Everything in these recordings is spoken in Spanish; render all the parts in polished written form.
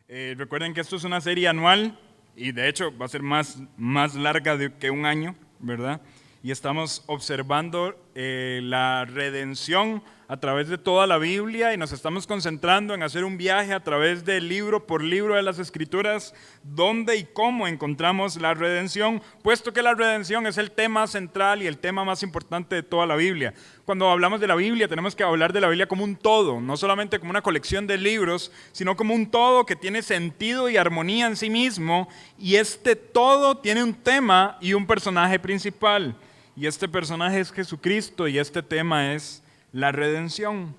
Recuerden que esto es una serie anual y de hecho va a ser más larga que un año, ¿verdad? Y estamos observando la redención a través de toda la Biblia y nos estamos concentrando en hacer un viaje a través de libro por libro de las Escrituras, dónde y cómo encontramos la redención, puesto que la redención es el tema central y el tema más importante de toda la Biblia. Cuando hablamos de la Biblia tenemos que hablar de la Biblia como un todo, no solamente como una colección de libros, sino como un todo que tiene sentido y armonía en sí mismo, y este todo tiene un tema y un personaje principal. Y este personaje es Jesucristo y este tema es la redención.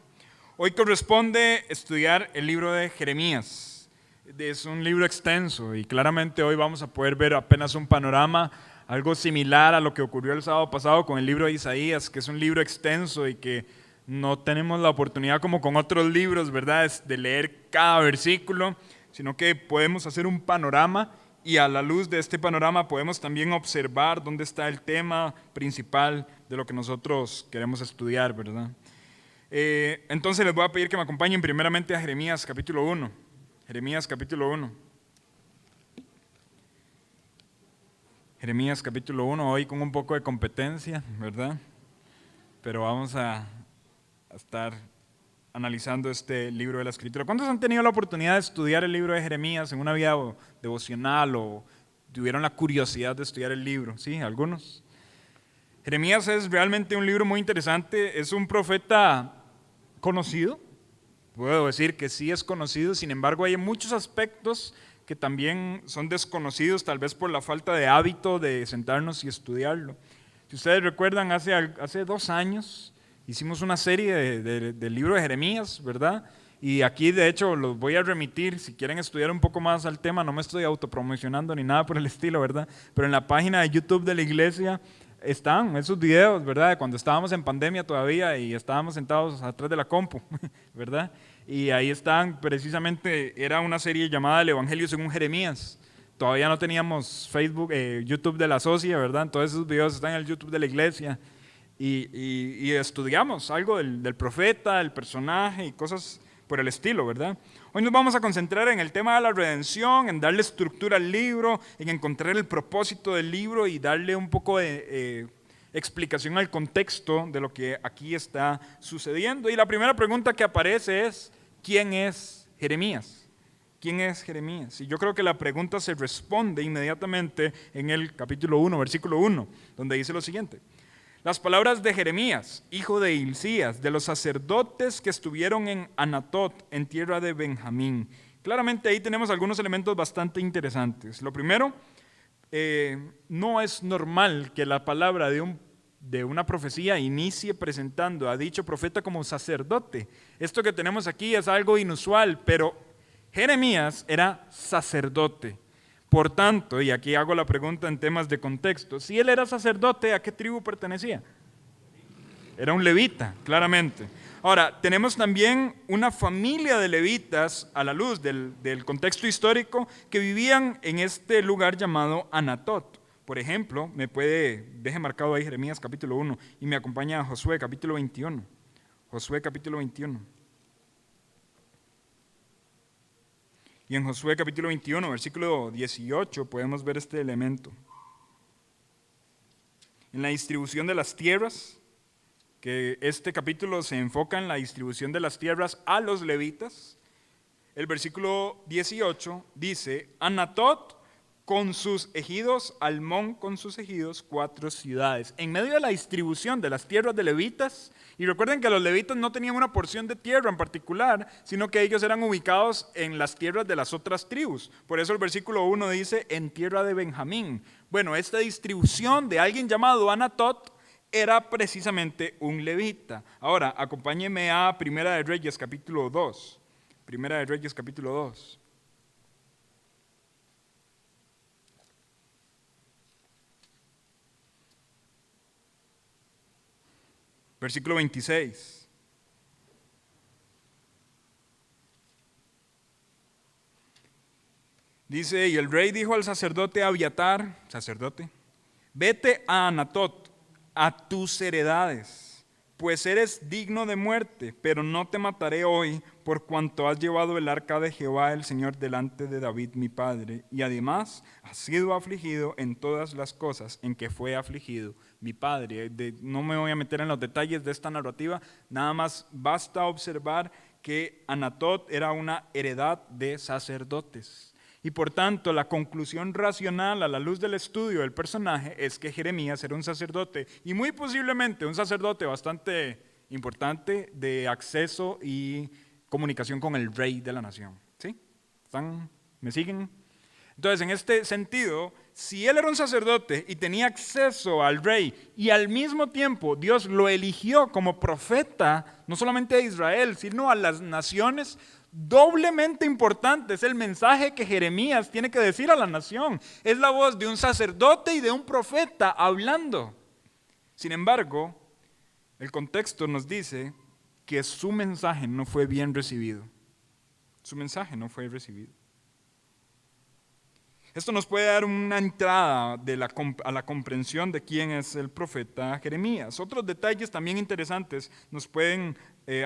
Hoy corresponde estudiar el libro de Jeremías. Es un libro extenso y claramente hoy vamos a poder ver apenas un panorama, algo similar a lo que ocurrió el sábado pasado con el libro de Isaías, que es un libro extenso y que no tenemos la oportunidad como con otros libros, ¿verdad?, de leer cada versículo, sino que podemos hacer un panorama. Y a la luz de este panorama podemos también observar dónde está el tema principal de lo que nosotros queremos estudiar, ¿verdad? Entonces les voy a pedir que me acompañen primeramente a Jeremías capítulo 1. Jeremías capítulo 1. Jeremías capítulo 1, hoy con un poco de competencia, ¿verdad? Pero vamos a estar analizando este libro de la Escritura. ¿Cuántos han tenido la oportunidad de estudiar el libro de Jeremías en una vida devocional o tuvieron la curiosidad de estudiar el libro? Sí, algunos. Jeremías es realmente un libro muy interesante, es un profeta conocido, puedo decir que sí es conocido, sin embargo hay muchos aspectos que también son desconocidos, tal vez por la falta de hábito de sentarnos y estudiarlo. Si ustedes recuerdan, hace 2 años hicimos una serie del libro de Jeremías, ¿verdad? Y aquí de hecho los voy a remitir, si quieren estudiar un poco más al tema, no me estoy autopromocionando ni nada por el estilo, ¿verdad? Pero en la página de YouTube de la iglesia están esos videos, ¿verdad? De cuando estábamos en pandemia todavía y estábamos sentados atrás de la compu, ¿verdad? Y ahí están, precisamente, era una serie llamada El Evangelio según Jeremías. Todavía no teníamos Facebook, YouTube de la Socia, ¿verdad? Entonces esos videos están en el YouTube de la iglesia. Y estudiamos algo del profeta, el personaje y cosas por el estilo, ¿verdad? Hoy nos vamos a concentrar en el tema de la redención, en darle estructura al libro, en encontrar el propósito del libro y darle un poco de explicación al contexto de lo que aquí está sucediendo. Y la primera pregunta que aparece es, ¿quién es Jeremías? ¿Quién es Jeremías? Y yo creo que la pregunta se responde inmediatamente en el capítulo 1, versículo 1, donde dice lo siguiente. Las palabras de Jeremías, hijo de Hilcías, de los sacerdotes que estuvieron en Anatot, en tierra de Benjamín. Claramente ahí tenemos algunos elementos bastante interesantes. Lo primero, no es normal que la palabra de una profecía inicie presentando a dicho profeta como sacerdote. Esto que tenemos aquí es algo inusual, pero Jeremías era sacerdote. Por tanto, y aquí hago la pregunta en temas de contexto, si él era sacerdote, ¿a qué tribu pertenecía? Era un levita, claramente. Ahora, tenemos también una familia de levitas a la luz del contexto histórico que vivían en este lugar llamado Anatot. Por ejemplo, deje marcado ahí Jeremías capítulo 1 y me acompaña a Josué capítulo 21. Josué capítulo 21. Y en Josué capítulo 21, versículo 18, podemos ver este elemento. En la distribución de las tierras, que este capítulo se enfoca en la distribución de las tierras a los levitas, el versículo 18 dice, Anatot con sus ejidos, Almón con sus ejidos, 4 ciudades. En medio de la distribución de las tierras de levitas, y recuerden que los levitas no tenían una porción de tierra en particular, sino que ellos eran ubicados en las tierras de las otras tribus. Por eso el versículo 1 dice, en tierra de Benjamín. Bueno, esta distribución de alguien llamado Anatot era precisamente un levita. Ahora, acompáñenme a Primera de Reyes capítulo 2. Primera de Reyes capítulo 2. Versículo 26. Dice, y el rey dijo al sacerdote Abiatar, sacerdote, vete a Anatot, a tus heredades, pues eres digno de muerte, pero no te mataré hoy, por cuanto has llevado el arca de Jehová el Señor delante de David mi padre, y además has sido afligido en todas las cosas en que fue afligido mi padre. No me voy a meter en los detalles de esta narrativa, nada más basta observar que Anatot era una heredad de sacerdotes. Y por tanto, la conclusión racional a la luz del estudio del personaje es que Jeremías era un sacerdote, y muy posiblemente un sacerdote bastante importante de acceso y comunicación con el rey de la nación. ¿Sí? ¿Me siguen? Entonces, en este sentido, si él era un sacerdote y tenía acceso al rey, y al mismo tiempo Dios lo eligió como profeta, no solamente a Israel, sino a las naciones, doblemente importante es el mensaje que Jeremías tiene que decir a la nación. Es la voz de un sacerdote y de un profeta hablando. Sin embargo, el contexto nos dice que su mensaje no fue bien recibido. Su mensaje no fue recibido. Esto nos puede dar una entrada a la comprensión de quién es el profeta Jeremías. Otros detalles también interesantes nos pueden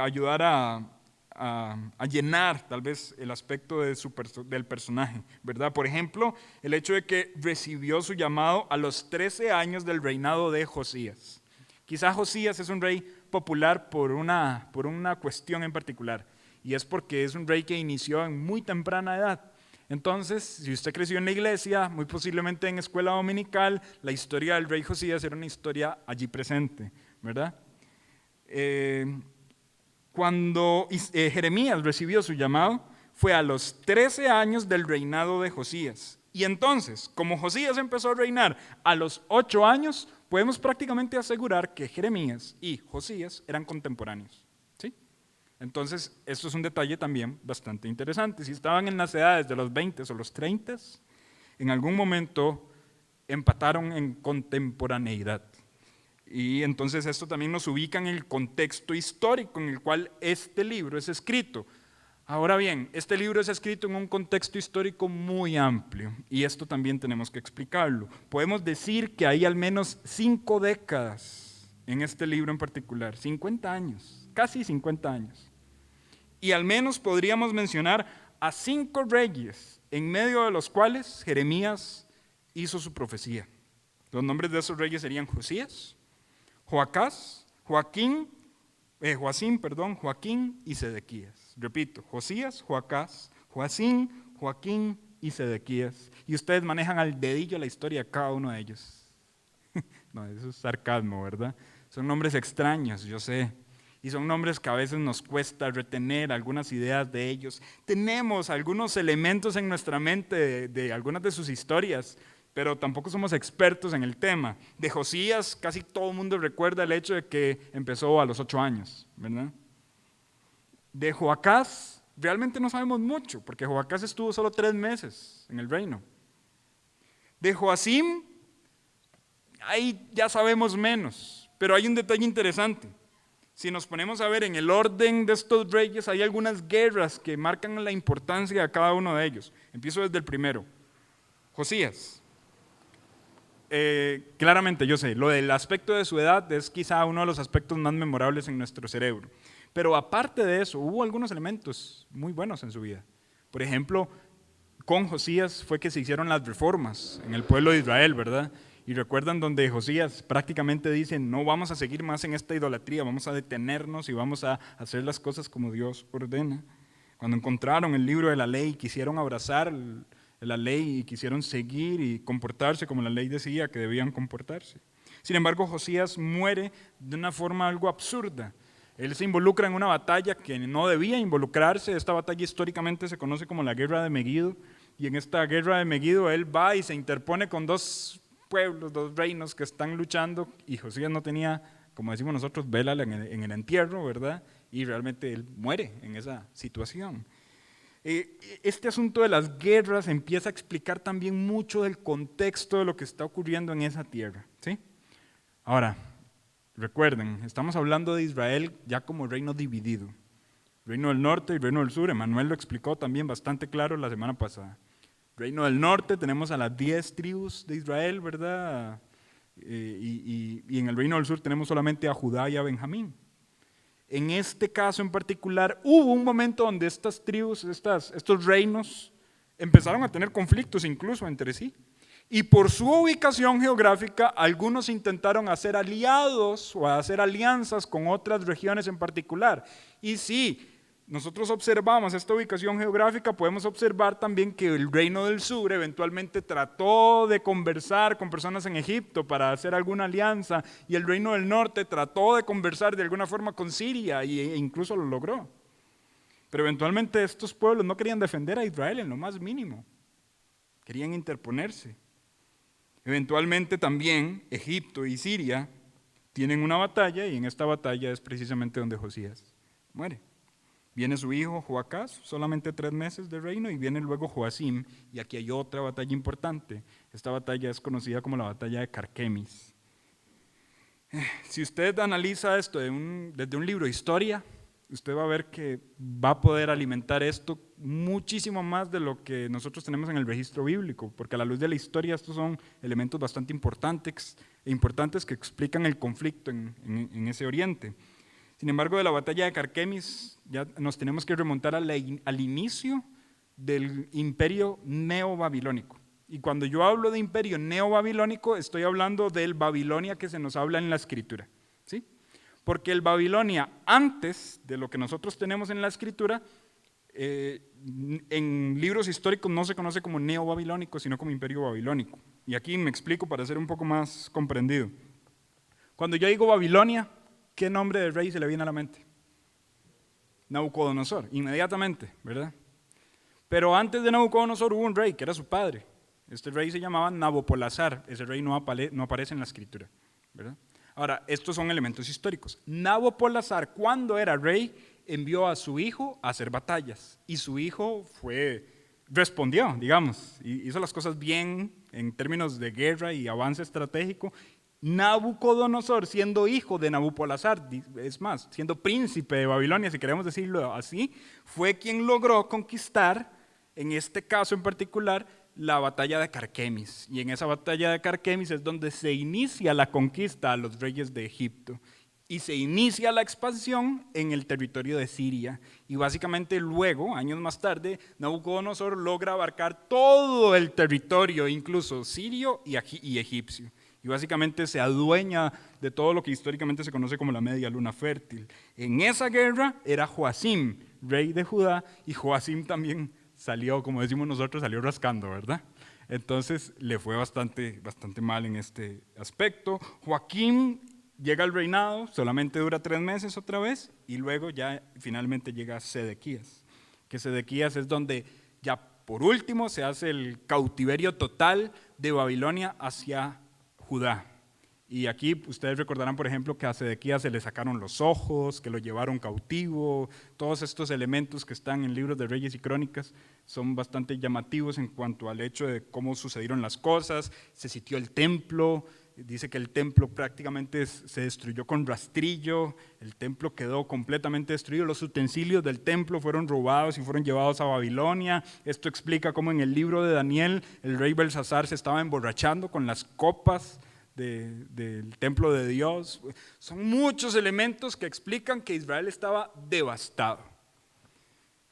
ayudar a llenar tal vez el aspecto del personaje, ¿verdad? Por ejemplo, el hecho de que recibió su llamado a los 13 años del reinado de Josías. Quizá Josías es un rey popular por una cuestión en particular, y es porque es un rey que inició en muy temprana edad. Entonces, si usted creció en la iglesia, muy posiblemente en escuela dominical, la historia del rey Josías era una historia allí presente, ¿verdad? Cuando Jeremías recibió su llamado, fue a los 13 años del reinado de Josías. Y entonces, como Josías empezó a reinar a los 8 años, podemos prácticamente asegurar que Jeremías y Josías eran contemporáneos. ¿Sí? Entonces, esto es un detalle también bastante interesante. Si estaban en las edades de los 20 o los 30, en algún momento empataron en contemporaneidad. Y entonces esto también nos ubica en el contexto histórico en el cual este libro es escrito. Ahora bien, este libro es escrito en un contexto histórico muy amplio, y esto también tenemos que explicarlo. Podemos decir que hay al menos 5 décadas en este libro en particular, 50 años, casi 50 años. Y al menos podríamos mencionar a 5 reyes, en medio de los cuales Jeremías hizo su profecía. Los nombres de esos reyes serían Josías, Joacín y Sedequías. Repito, Josías, Joacín, Joaquín y Sedequías. Y ustedes manejan al dedillo la historia de cada uno de ellos. No, eso es sarcasmo, ¿verdad? Son nombres extraños, yo sé. Y son nombres que a veces nos cuesta retener algunas ideas de ellos. Tenemos algunos elementos en nuestra mente de algunas de sus historias, pero tampoco somos expertos en el tema. De Josías, casi todo el mundo recuerda el hecho de que empezó a los 8 años, ¿verdad? De Joacás, realmente no sabemos mucho, porque Joacás estuvo solo 3 meses en el reino. De Joacim, ahí ya sabemos menos, pero hay un detalle interesante. Si nos ponemos a ver en el orden de estos reyes, hay algunas guerras que marcan la importancia de cada uno de ellos. Empiezo desde el primero. Josías. Claramente, yo sé, lo del aspecto de su edad es quizá uno de los aspectos más memorables en nuestro cerebro. Pero aparte de eso, hubo algunos elementos muy buenos en su vida. Por ejemplo, con Josías fue que se hicieron las reformas en el pueblo de Israel, ¿verdad? Y recuerdan donde Josías prácticamente dice, no vamos a seguir más en esta idolatría, vamos a detenernos y vamos a hacer las cosas como Dios ordena. Cuando encontraron el libro de la ley, quisieron abrazar la ley y quisieron seguir y comportarse como la ley decía que debían comportarse. Sin embargo, Josías muere de una forma algo absurda. Él se involucra en una batalla que no debía involucrarse. Esta batalla históricamente se conoce como la Guerra de Megido, y en esta Guerra de Megido él va y se interpone con 2 pueblos, 2 reinos que están luchando, y Josías no tenía, como decimos nosotros, vela en el entierro, ¿verdad? Y realmente él muere en esa situación. Este asunto de las guerras empieza a explicar también mucho del contexto de lo que está ocurriendo en esa tierra, ¿sí? Ahora, recuerden, estamos hablando de Israel ya como reino dividido. Reino del norte y reino del sur, Emanuel lo explicó también bastante claro la semana pasada. Reino del norte tenemos a las 10 tribus de Israel, ¿verdad? Y en el reino del sur tenemos solamente a Judá y a Benjamín. En este caso en particular, hubo un momento donde estas tribus, estos reinos, empezaron a tener conflictos incluso entre sí. Y por su ubicación geográfica, algunos intentaron hacer aliados o hacer alianzas con otras regiones en particular. Y sí, nosotros observamos esta ubicación geográfica, podemos observar también que el reino del sur eventualmente trató de conversar con personas en Egipto para hacer alguna alianza, y el reino del norte trató de conversar de alguna forma con Siria e incluso lo logró. Pero eventualmente estos pueblos no querían defender a Israel en lo más mínimo, querían interponerse. Eventualmente también Egipto y Siria tienen una batalla, y en esta batalla es precisamente donde Josías muere. Viene su hijo Joacás, solamente 3 meses de reino, y viene luego Joacim, y aquí hay otra batalla importante. Esta batalla es conocida como la batalla de Carquemis. Si usted analiza esto desde un libro de historia, usted va a ver que va a poder alimentar esto muchísimo más de lo que nosotros tenemos en el registro bíblico, porque a la luz de la historia estos son elementos bastante importantes que explican el conflicto en ese oriente. Sin embargo, de la batalla de Carquemis ya nos tenemos que remontar al inicio del imperio neobabilónico. Y cuando yo hablo de imperio neobabilónico, estoy hablando del Babilonia que se nos habla en la Escritura, ¿sí? Porque el Babilonia, antes de lo que nosotros tenemos en la Escritura, en libros históricos no se conoce como neobabilónico, sino como imperio babilónico. Y aquí me explico para ser un poco más comprendido. Cuando yo digo Babilonia, ¿qué nombre de rey se le viene a la mente? Nabucodonosor, inmediatamente, ¿verdad? Pero antes de Nabucodonosor hubo un rey que era su padre. Este rey se llamaba Nabopolassar. Ese rey no aparece en la Escritura, ¿verdad? Ahora, estos son elementos históricos. Nabopolassar, cuando era rey, envió a su hijo a hacer batallas. Y su hijo respondió, digamos, y hizo las cosas bien en términos de guerra y avance estratégico. Nabucodonosor, siendo hijo de Nabopolassar, es más, siendo príncipe de Babilonia, si queremos decirlo así, fue quien logró conquistar, en este caso en particular, la batalla de Carquemis. Y en esa batalla de Carquemis es donde se inicia la conquista a los reyes de Egipto. Y se inicia la expansión en el territorio de Siria. Y básicamente luego, años más tarde, Nabucodonosor logra abarcar todo el territorio, incluso sirio y egipcio. Y básicamente se adueña de todo lo que históricamente se conoce como la media luna fértil. En esa guerra era Joacim, rey de Judá, y Joacim también salió, como decimos nosotros, salió rascando, ¿verdad? Entonces le fue bastante mal en este aspecto. Joaquín llega al reinado, solamente dura 3 meses otra vez, y luego ya finalmente llega Sedequías, que Sedequías es donde ya por último se hace el cautiverio total de Babilonia hacia Judá. Y aquí ustedes recordarán, por ejemplo, que a Sedequías se le sacaron los ojos, que lo llevaron cautivo. Todos estos elementos que están en libros de Reyes y Crónicas son bastante llamativos en cuanto al hecho de cómo sucedieron las cosas. Se sitió el templo, dice que el templo prácticamente se destruyó con rastrillo, el templo quedó completamente destruido, los utensilios del templo fueron robados y fueron llevados a Babilonia. Esto explica cómo en el libro de Daniel el rey Belsasar se estaba emborrachando con las copas del templo de Dios. Son muchos elementos que explican que Israel estaba devastado.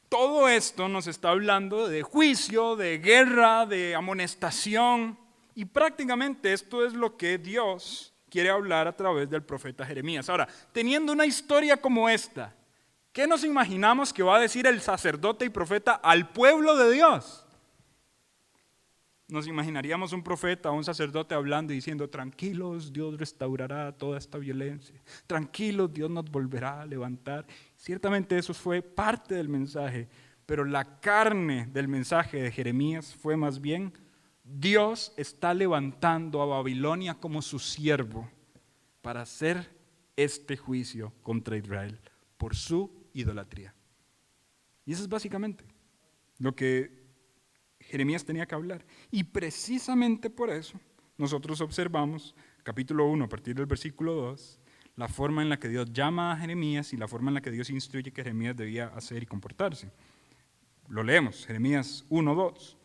Todo esto nos está hablando de juicio, de guerra, de amonestación, y prácticamente esto es lo que Dios quiere hablar a través del profeta Jeremías. Ahora, teniendo una historia como esta, ¿qué nos imaginamos que va a decir el sacerdote y profeta al pueblo de Dios? Nos imaginaríamos un profeta o un sacerdote hablando y diciendo: tranquilos, Dios restaurará toda esta violencia, tranquilos, Dios nos volverá a levantar. Ciertamente eso fue parte del mensaje, pero la carne del mensaje de Jeremías fue más bien: Dios está levantando a Babilonia como su siervo para hacer este juicio contra Israel por su idolatría. Y eso es básicamente lo que Jeremías tenía que hablar. Y precisamente por eso nosotros observamos, capítulo 1, a partir del versículo 2, la forma en la que Dios llama a Jeremías y la forma en la que Dios instruye que Jeremías debía hacer y comportarse. Lo leemos, Jeremías 1:2.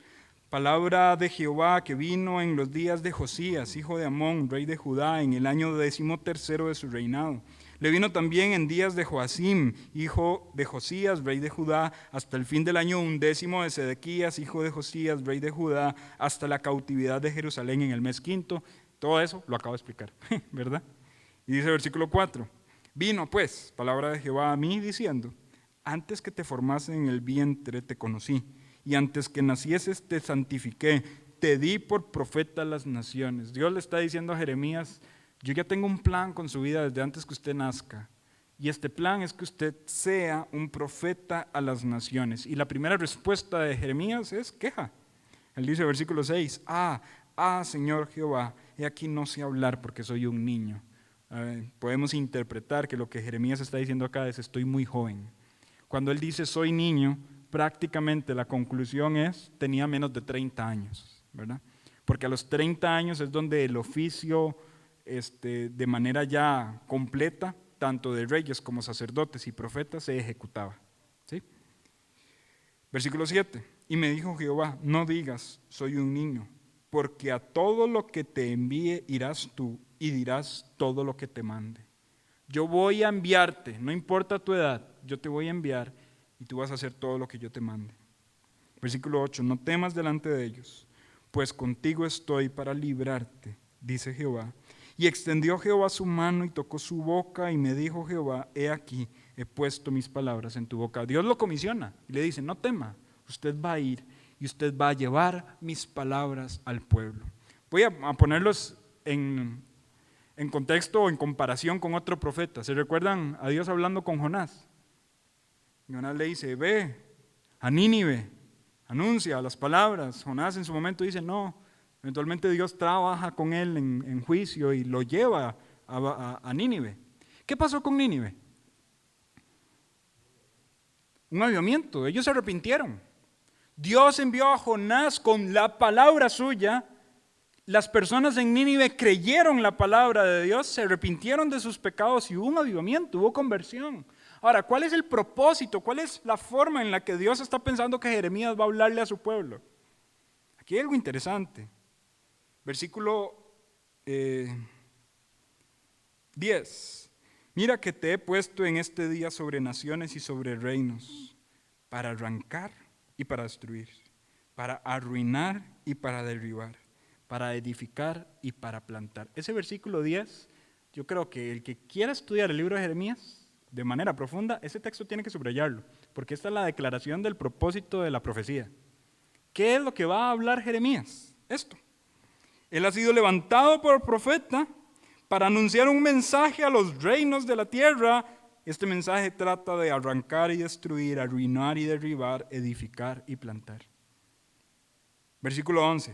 Palabra de Jehová que vino en los días de Josías, hijo de Amón, rey de Judá, en el año 13º de su reinado. Le vino también en días de Joacim, hijo de Josías, rey de Judá, hasta el fin del año 11 de Sedequías, hijo de Josías, rey de Judá, hasta la cautividad de Jerusalén en el mes 5. Todo eso lo acabo de explicar, ¿verdad? Y dice el versículo 4, vino pues palabra de Jehová a mí diciendo, antes que te formase en el vientre te conocí, y antes que nacieses te santifiqué, te di por profeta a las naciones. Dios le está diciendo a Jeremías, yo ya tengo un plan con su vida desde antes que usted nazca. Y este plan es que usted sea un profeta a las naciones. Y la primera respuesta de Jeremías es queja. Él dice, versículo 6, Señor Jehová, he aquí no sé hablar porque soy un niño. Podemos interpretar que lo que Jeremías está diciendo acá es, estoy muy joven. Cuando él dice, soy niño, prácticamente la conclusión es, tenía menos de 30 años, ¿verdad? Porque a los 30 años es donde el oficio de manera ya completa, tanto de reyes como sacerdotes y profetas, se ejecutaba. ¿Sí? Versículo 7. Y me dijo Jehová, no digas, soy un niño, porque a todo lo que te envíe irás tú y dirás todo lo que te mande. Yo voy a enviarte, no importa tu edad, yo te voy a enviar y tú vas a hacer todo lo que yo te mande. Versículo 8. No temas delante de ellos, pues contigo estoy para librarte, dice Jehová. Y extendió Jehová su mano y tocó su boca y me dijo Jehová, he aquí, he puesto mis palabras en tu boca. Dios lo comisiona y le dice, no tema, usted va a ir y usted va a llevar mis palabras al pueblo. Voy a ponerlos en contexto o en comparación con otro profeta. ¿Se recuerdan a Dios hablando con Jonás? Jonás le dice, ve a Nínive, anuncia las palabras. Jonás en su momento dice, no. Eventualmente Dios trabaja con él en juicio y lo lleva a Nínive. ¿Qué pasó con Nínive? Un avivamiento, ellos se arrepintieron. Dios envió a Jonás con la palabra suya. Las personas en Nínive creyeron la palabra de Dios, se arrepintieron de sus pecados y hubo un avivamiento, hubo conversión. Ahora, ¿cuál es el propósito? ¿Cuál es la forma en la que Dios está pensando que Jeremías va a hablarle a su pueblo? Aquí hay algo interesante. Versículo 10. Mira que te he puesto en este día sobre naciones y sobre reinos, para arrancar y para destruir, para arruinar y para derribar, para edificar y para plantar. Ese versículo 10, yo creo que el que quiera estudiar el libro de Jeremías de manera profunda, ese texto tiene que subrayarlo, porque esta es la declaración del propósito de la profecía. ¿Qué es lo que va a hablar Jeremías? Esto. Él ha sido levantado por profeta para anunciar un mensaje a los reinos de la tierra. Este mensaje trata de arrancar y destruir, arruinar y derribar, edificar y plantar. Versículo 11.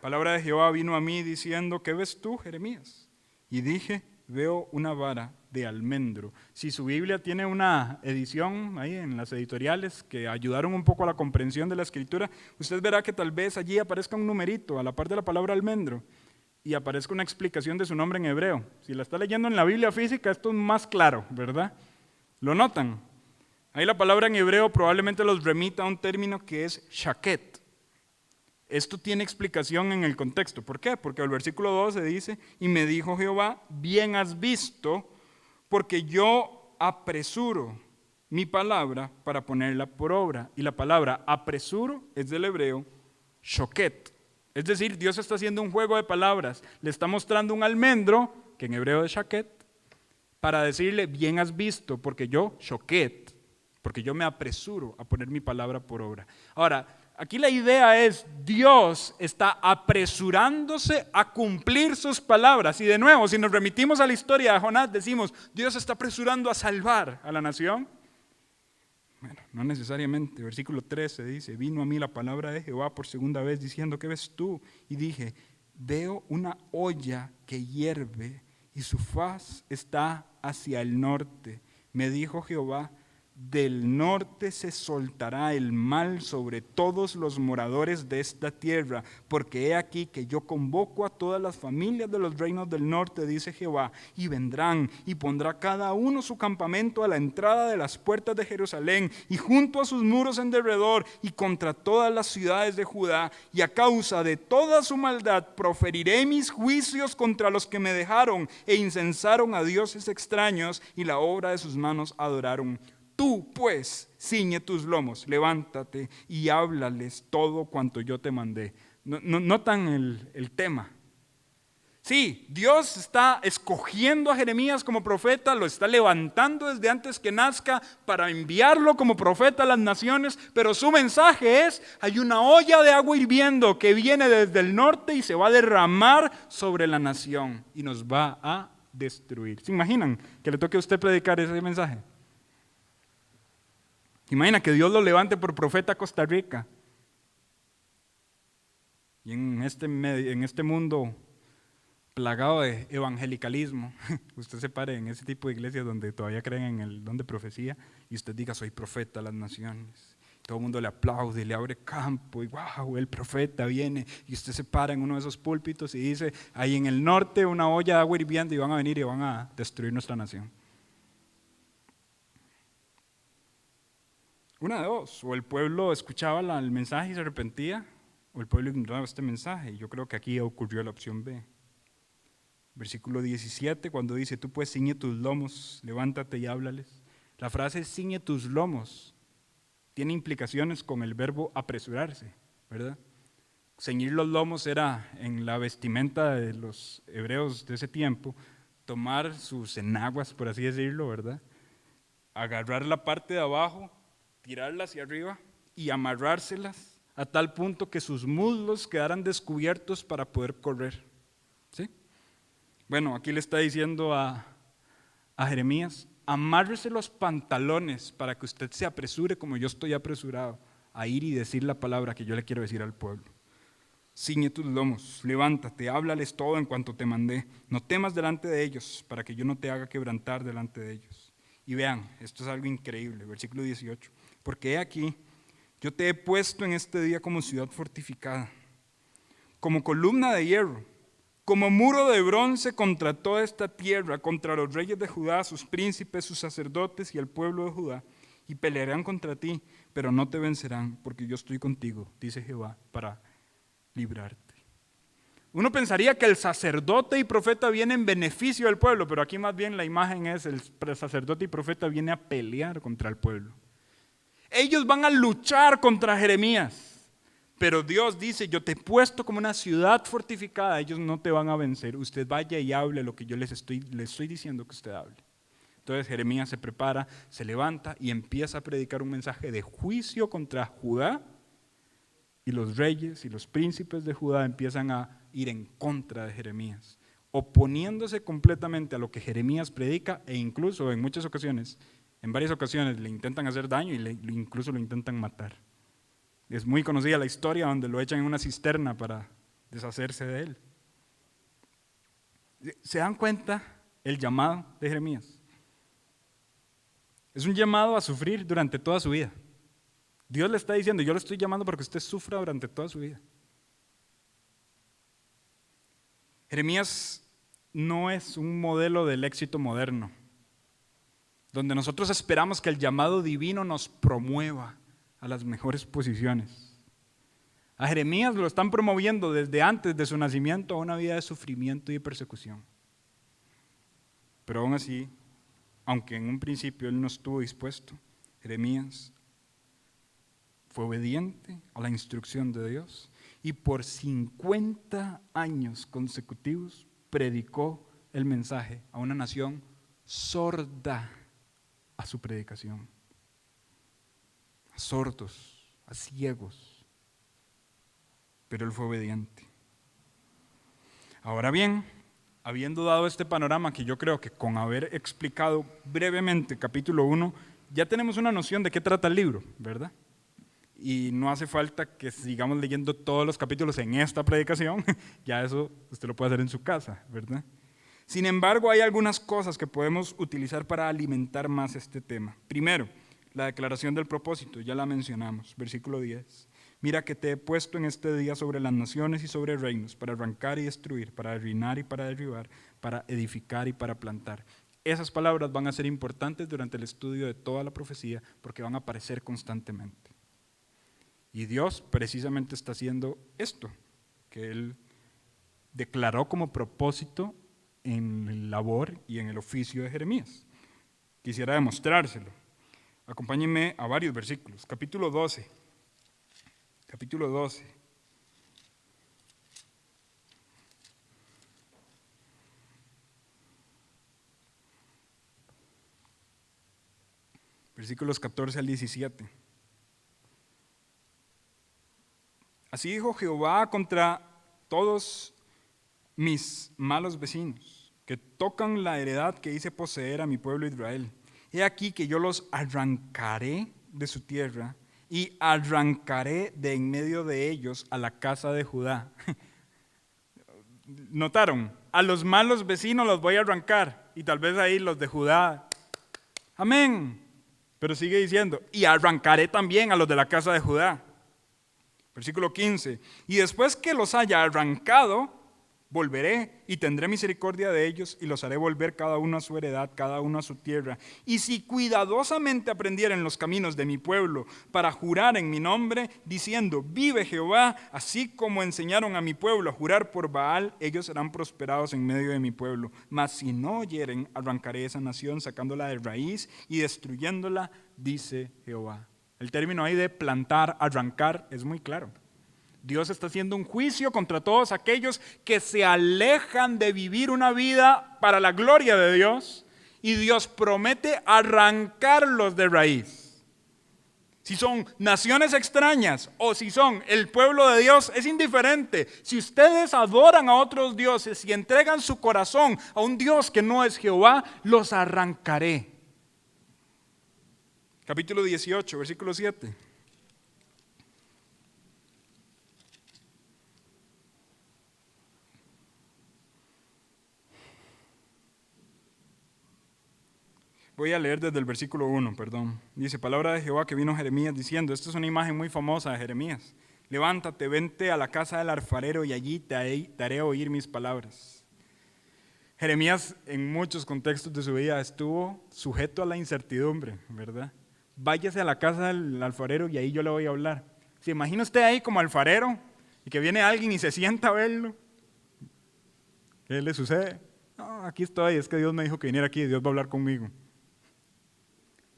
Palabra de Jehová vino a mí diciendo, ¿qué ves tú, Jeremías? Y dije, veo una vara de almendro. Si su Biblia tiene una edición ahí en las editoriales que ayudaron un poco a la comprensión de la escritura, usted verá que tal vez allí aparezca un numerito a la par de la palabra almendro y aparezca una explicación de su nombre en hebreo. Si la está leyendo en la Biblia física, esto es más claro, ¿verdad? ¿Lo notan? Ahí la palabra en hebreo probablemente los remita a un término que es shaket. Esto tiene explicación en el contexto. ¿Por qué? Porque el versículo 12 dice, y me dijo Jehová, bien has visto, porque yo apresuro mi palabra para ponerla por obra. Y la palabra apresuro es del hebreo shoket. Es decir, Dios está haciendo un juego de palabras. Le está mostrando un almendro, que en hebreo es shaket, para decirle, bien has visto, porque yo shoket, porque yo me apresuro a poner mi palabra por obra. Ahora, aquí la idea es, Dios está apresurándose a cumplir sus palabras. Y de nuevo, si nos remitimos a la historia de Jonás, decimos, Dios está apresurando a salvar a la nación. Bueno, no necesariamente. Versículo 13 dice, vino a mí la palabra de Jehová por segunda vez diciendo, ¿qué ves tú? Y dije, veo una olla que hierve y su faz está hacia el norte. Me dijo Jehová, del norte se soltará el mal sobre todos los moradores de esta tierra, porque he aquí que yo convoco a todas las familias de los reinos del norte, dice Jehová, y vendrán, y pondrá cada uno su campamento a la entrada de las puertas de Jerusalén, y junto a sus muros en derredor, y contra todas las ciudades de Judá, y a causa de toda su maldad proferiré mis juicios contra los que me dejaron, e incensaron a dioses extraños, y la obra de sus manos adoraron. Tú, pues, ciñe tus lomos, levántate y háblales todo cuanto yo te mandé. Notan el tema. Sí, Dios está escogiendo a Jeremías como profeta, lo está levantando desde antes que nazca para enviarlo como profeta a las naciones, pero su mensaje es: hay una olla de agua hirviendo que viene desde el norte y se va a derramar sobre la nación y nos va a destruir. ¿Se imaginan que le toque a usted predicar ese mensaje? Imagina que Dios lo levante por profeta a Costa Rica. Y en este mundo plagado de evangelicalismo, usted se pare en ese tipo de iglesias donde todavía creen en el don de profecía y usted diga: soy profeta a las naciones. Todo el mundo le aplaude, le abre campo y wow, el profeta viene. Y usted se para en uno de esos púlpitos y dice: hay en el norte una olla de agua hirviendo y van a venir y van a destruir nuestra nación. Una de dos: o el pueblo escuchaba el mensaje y se arrepentía, o el pueblo ignoraba este mensaje. Y yo creo que aquí ocurrió la opción B. Versículo 17, cuando dice: tú pues ciñe tus lomos, levántate y háblales. La frase ciñe tus lomos tiene implicaciones con el verbo apresurarse, ¿verdad? Ceñir los lomos era, en la vestimenta de los hebreos de ese tiempo, tomar sus enaguas, por así decirlo, ¿verdad? Agarrar la parte de abajo, tirarla hacia arriba y amarrárselas a tal punto que sus muslos quedaran descubiertos para poder correr. ¿Sí? Bueno, aquí le está diciendo a Jeremías: amárrese los pantalones para que usted se apresure como yo estoy apresurado a ir y decir la palabra que yo le quiero decir al pueblo. Ciñe tus lomos, levántate, háblales todo en cuanto te mandé. No temas delante de ellos, para que yo no te haga quebrantar delante de ellos. Y vean, esto es algo increíble, versículo 18. Porque he aquí, yo te he puesto en este día como ciudad fortificada, como columna de hierro, como muro de bronce contra toda esta tierra, contra los reyes de Judá, sus príncipes, sus sacerdotes y el pueblo de Judá, y pelearán contra ti, pero no te vencerán, porque yo estoy contigo, dice Jehová, para librarte. Uno pensaría que el sacerdote y profeta viene en beneficio del pueblo, pero aquí más bien la imagen es: el sacerdote y profeta viene a pelear contra el pueblo. Ellos van a luchar contra Jeremías, pero Dios dice: yo te he puesto como una ciudad fortificada, ellos no te van a vencer, usted vaya y hable lo que yo les estoy diciendo que usted hable. Entonces Jeremías se prepara, se levanta y empieza a predicar un mensaje de juicio contra Judá, y los reyes y los príncipes de Judá empiezan a ir en contra de Jeremías, oponiéndose completamente a lo que Jeremías predica, e incluso en muchas ocasiones, en varias ocasiones, le intentan hacer daño y incluso lo intentan matar. Es muy conocida la historia donde lo echan en una cisterna para deshacerse de él. ¿Se dan cuenta el llamado de Jeremías? Es un llamado a sufrir durante toda su vida. Dios le está diciendo: yo le estoy llamando para que usted sufra durante toda su vida. Jeremías no es un modelo del éxito moderno, donde nosotros esperamos que el llamado divino nos promueva a las mejores posiciones. A Jeremías lo están promoviendo desde antes de su nacimiento a una vida de sufrimiento y persecución. Pero aún así, aunque en un principio él no estuvo dispuesto, Jeremías fue obediente a la instrucción de Dios y por 50 años consecutivos predicó el mensaje a una nación sorda a su predicación, a sordos, a ciegos, pero él fue obediente. Ahora bien, habiendo dado este panorama, que yo creo que con haber explicado brevemente capítulo 1, ya tenemos una noción de qué trata el libro, ¿verdad? Y no hace falta que sigamos leyendo todos los capítulos en esta predicación, ya eso usted lo puede hacer en su casa, ¿verdad? Sin embargo, hay algunas cosas que podemos utilizar para alimentar más este tema. Primero, La declaración del propósito, ya la mencionamos, versículo 10. Mira que te he puesto en este día sobre las naciones y sobre reinos, para arrancar y destruir, para arruinar y para derribar, para edificar y para plantar. Esas palabras van a ser importantes durante el estudio de toda la profecía porque van a aparecer constantemente. Y Dios precisamente está haciendo esto, que Él declaró como propósito en el labor y en el oficio de Jeremías. Quisiera demostrárselo. Acompáñenme a varios versículos. Capítulo 12. Capítulo 12. Versículos 14 al 17. Así dijo Jehová contra todos mis malos vecinos, que tocan la heredad que hice poseer a mi pueblo Israel. He aquí que yo los arrancaré de su tierra y arrancaré de en medio de ellos a la casa de Judá. ¿Notaron? A los malos vecinos los voy a arrancar y tal vez ahí los de Judá. Amén. Pero sigue diciendo, y arrancaré también a los de la casa de Judá. Versículo 15, y después que los haya arrancado, volveré y tendré misericordia de ellos y los haré volver cada uno a su heredad, cada uno a su tierra. Y si cuidadosamente aprendieren los caminos de mi pueblo para jurar en mi nombre, diciendo, vive Jehová, así como enseñaron a mi pueblo a jurar por Baal, ellos serán prosperados en medio de mi pueblo. Mas si no oyeren, arrancaré esa nación, sacándola de raíz y destruyéndola, dice Jehová. El término ahí de plantar, arrancar, es muy claro. Dios está haciendo un juicio contra todos aquellos que se alejan de vivir una vida para la gloria de Dios y Dios promete arrancarlos de raíz. Si son naciones extrañas o si son el pueblo de Dios, es indiferente. Si ustedes adoran a otros dioses y entregan su corazón a un Dios que no es Jehová, los arrancaré. Capítulo 18, versículo 7. Voy a leer desde el versículo 1, perdón. Dice, palabra de Jehová que vino Jeremías diciendo, esta es una imagen muy famosa de Jeremías. Levántate, vente a la casa del alfarero y allí te haré oír mis palabras. Jeremías en muchos contextos de su vida estuvo sujeto a la incertidumbre, ¿verdad? Váyase a la casa del alfarero y ahí yo le voy a hablar. ¿Se imagina usted ahí como alfarero y que viene alguien y se sienta a verlo? ¿Qué le sucede? No, aquí estoy, es que Dios me dijo que viniera aquí, Dios va a hablar conmigo.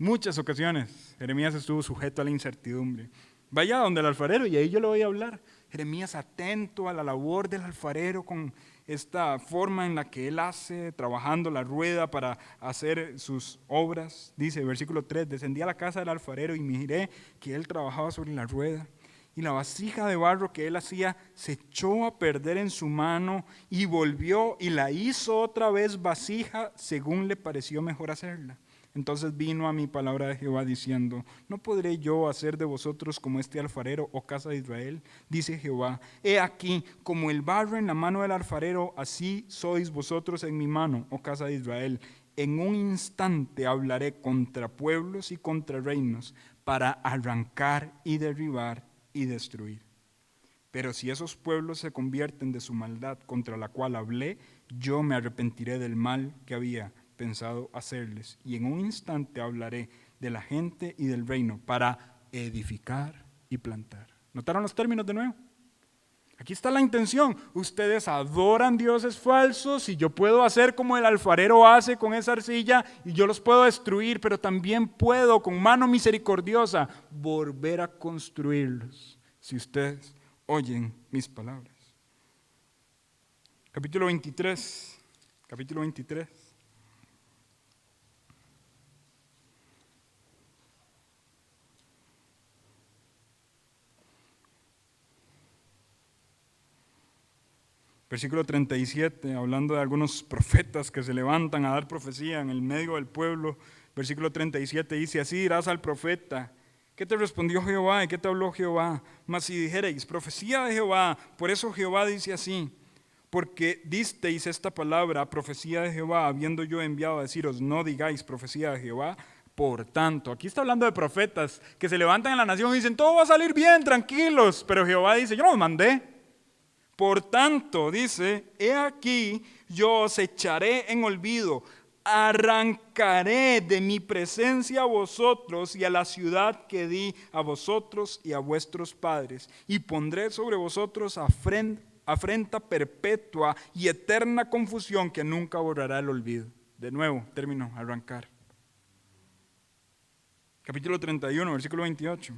Muchas ocasiones Jeremías estuvo sujeto a la incertidumbre. Vaya donde el alfarero y ahí yo le voy a hablar. Jeremías atento a la labor del alfarero con esta forma en la que él hace, trabajando la rueda para hacer sus obras. Dice, versículo 3, descendí a la casa del alfarero y miré que él trabajaba sobre la rueda. Y la vasija de barro que él hacía se echó a perder en su mano y volvió y la hizo otra vez vasija según le pareció mejor hacerla. Entonces vino a mí palabra de Jehová diciendo, ¿no podré yo hacer de vosotros como este alfarero, oh casa de Israel? Dice Jehová, he aquí, como el barro en la mano del alfarero, así sois vosotros en mi mano, oh casa de Israel. En un instante hablaré contra pueblos y contra reinos, para arrancar y derribar y destruir. Pero si esos pueblos se convierten de su maldad contra la cual hablé, yo me arrepentiré del mal que había pensado hacerles, y en un instante hablaré de la gente y del reino para edificar y plantar. ¿Notaron los términos de nuevo? Aquí está la intención. Ustedes adoran dioses falsos y yo puedo hacer como el alfarero hace con esa arcilla y yo los puedo destruir, pero también puedo con mano misericordiosa volver a construirlos si ustedes oyen mis palabras. Capítulo 23. Versículo 37, hablando de algunos profetas que se levantan a dar profecía en el medio del pueblo. Versículo 37 dice, así dirás al profeta, ¿qué te respondió Jehová y qué te habló Jehová? Mas si dijereis, profecía de Jehová, por eso Jehová dice así, porque disteis esta palabra, profecía de Jehová, habiendo yo enviado a deciros, no digáis profecía de Jehová, Por tanto, aquí está hablando de profetas que se levantan en la nación y dicen, todo va a salir bien, tranquilos. Pero Jehová dice, yo no los mandé. Por tanto, dice, he aquí, yo os echaré en olvido, arrancaré de mi presencia a vosotros y a la ciudad que di a vosotros y a vuestros padres, y pondré sobre vosotros afrenta perpetua y eterna confusión que nunca borrará el olvido. De nuevo, término, arrancar. Capítulo 31, versículo 28.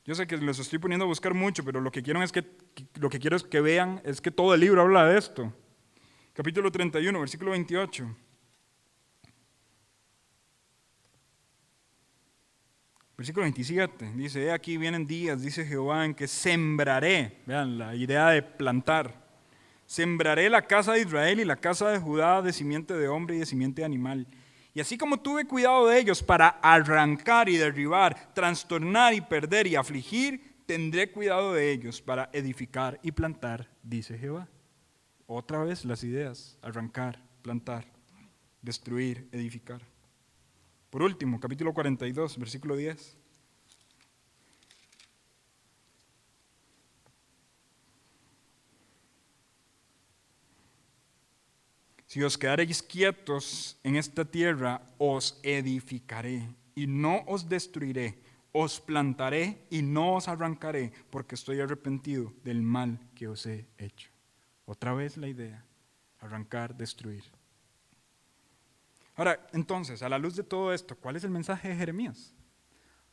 Yo sé que les estoy poniendo a buscar mucho, pero lo que quiero es que vean es que todo el libro habla de esto. Capítulo 31, versículo 28. Versículo 27, dice, he aquí vienen días, dice Jehová, en que sembraré, vean la idea de plantar, sembraré la casa de Israel y la casa de Judá de simiente de hombre y de simiente de animal. Y así como tuve cuidado de ellos para arrancar y derribar, trastornar y perder y afligir, tendré cuidado de ellos para edificar y plantar, dice Jehová. Otra vez las ideas, arrancar, plantar, destruir, edificar. Por último, capítulo 42, versículo 10. Si os quedareis quietos en esta tierra, os edificaré y no os destruiré, os plantaré y no os arrancaré, porque estoy arrepentido del mal que os he hecho. Otra vez la idea, arrancar, destruir. Ahora, entonces, a la luz de todo esto, ¿cuál es el mensaje de Jeremías?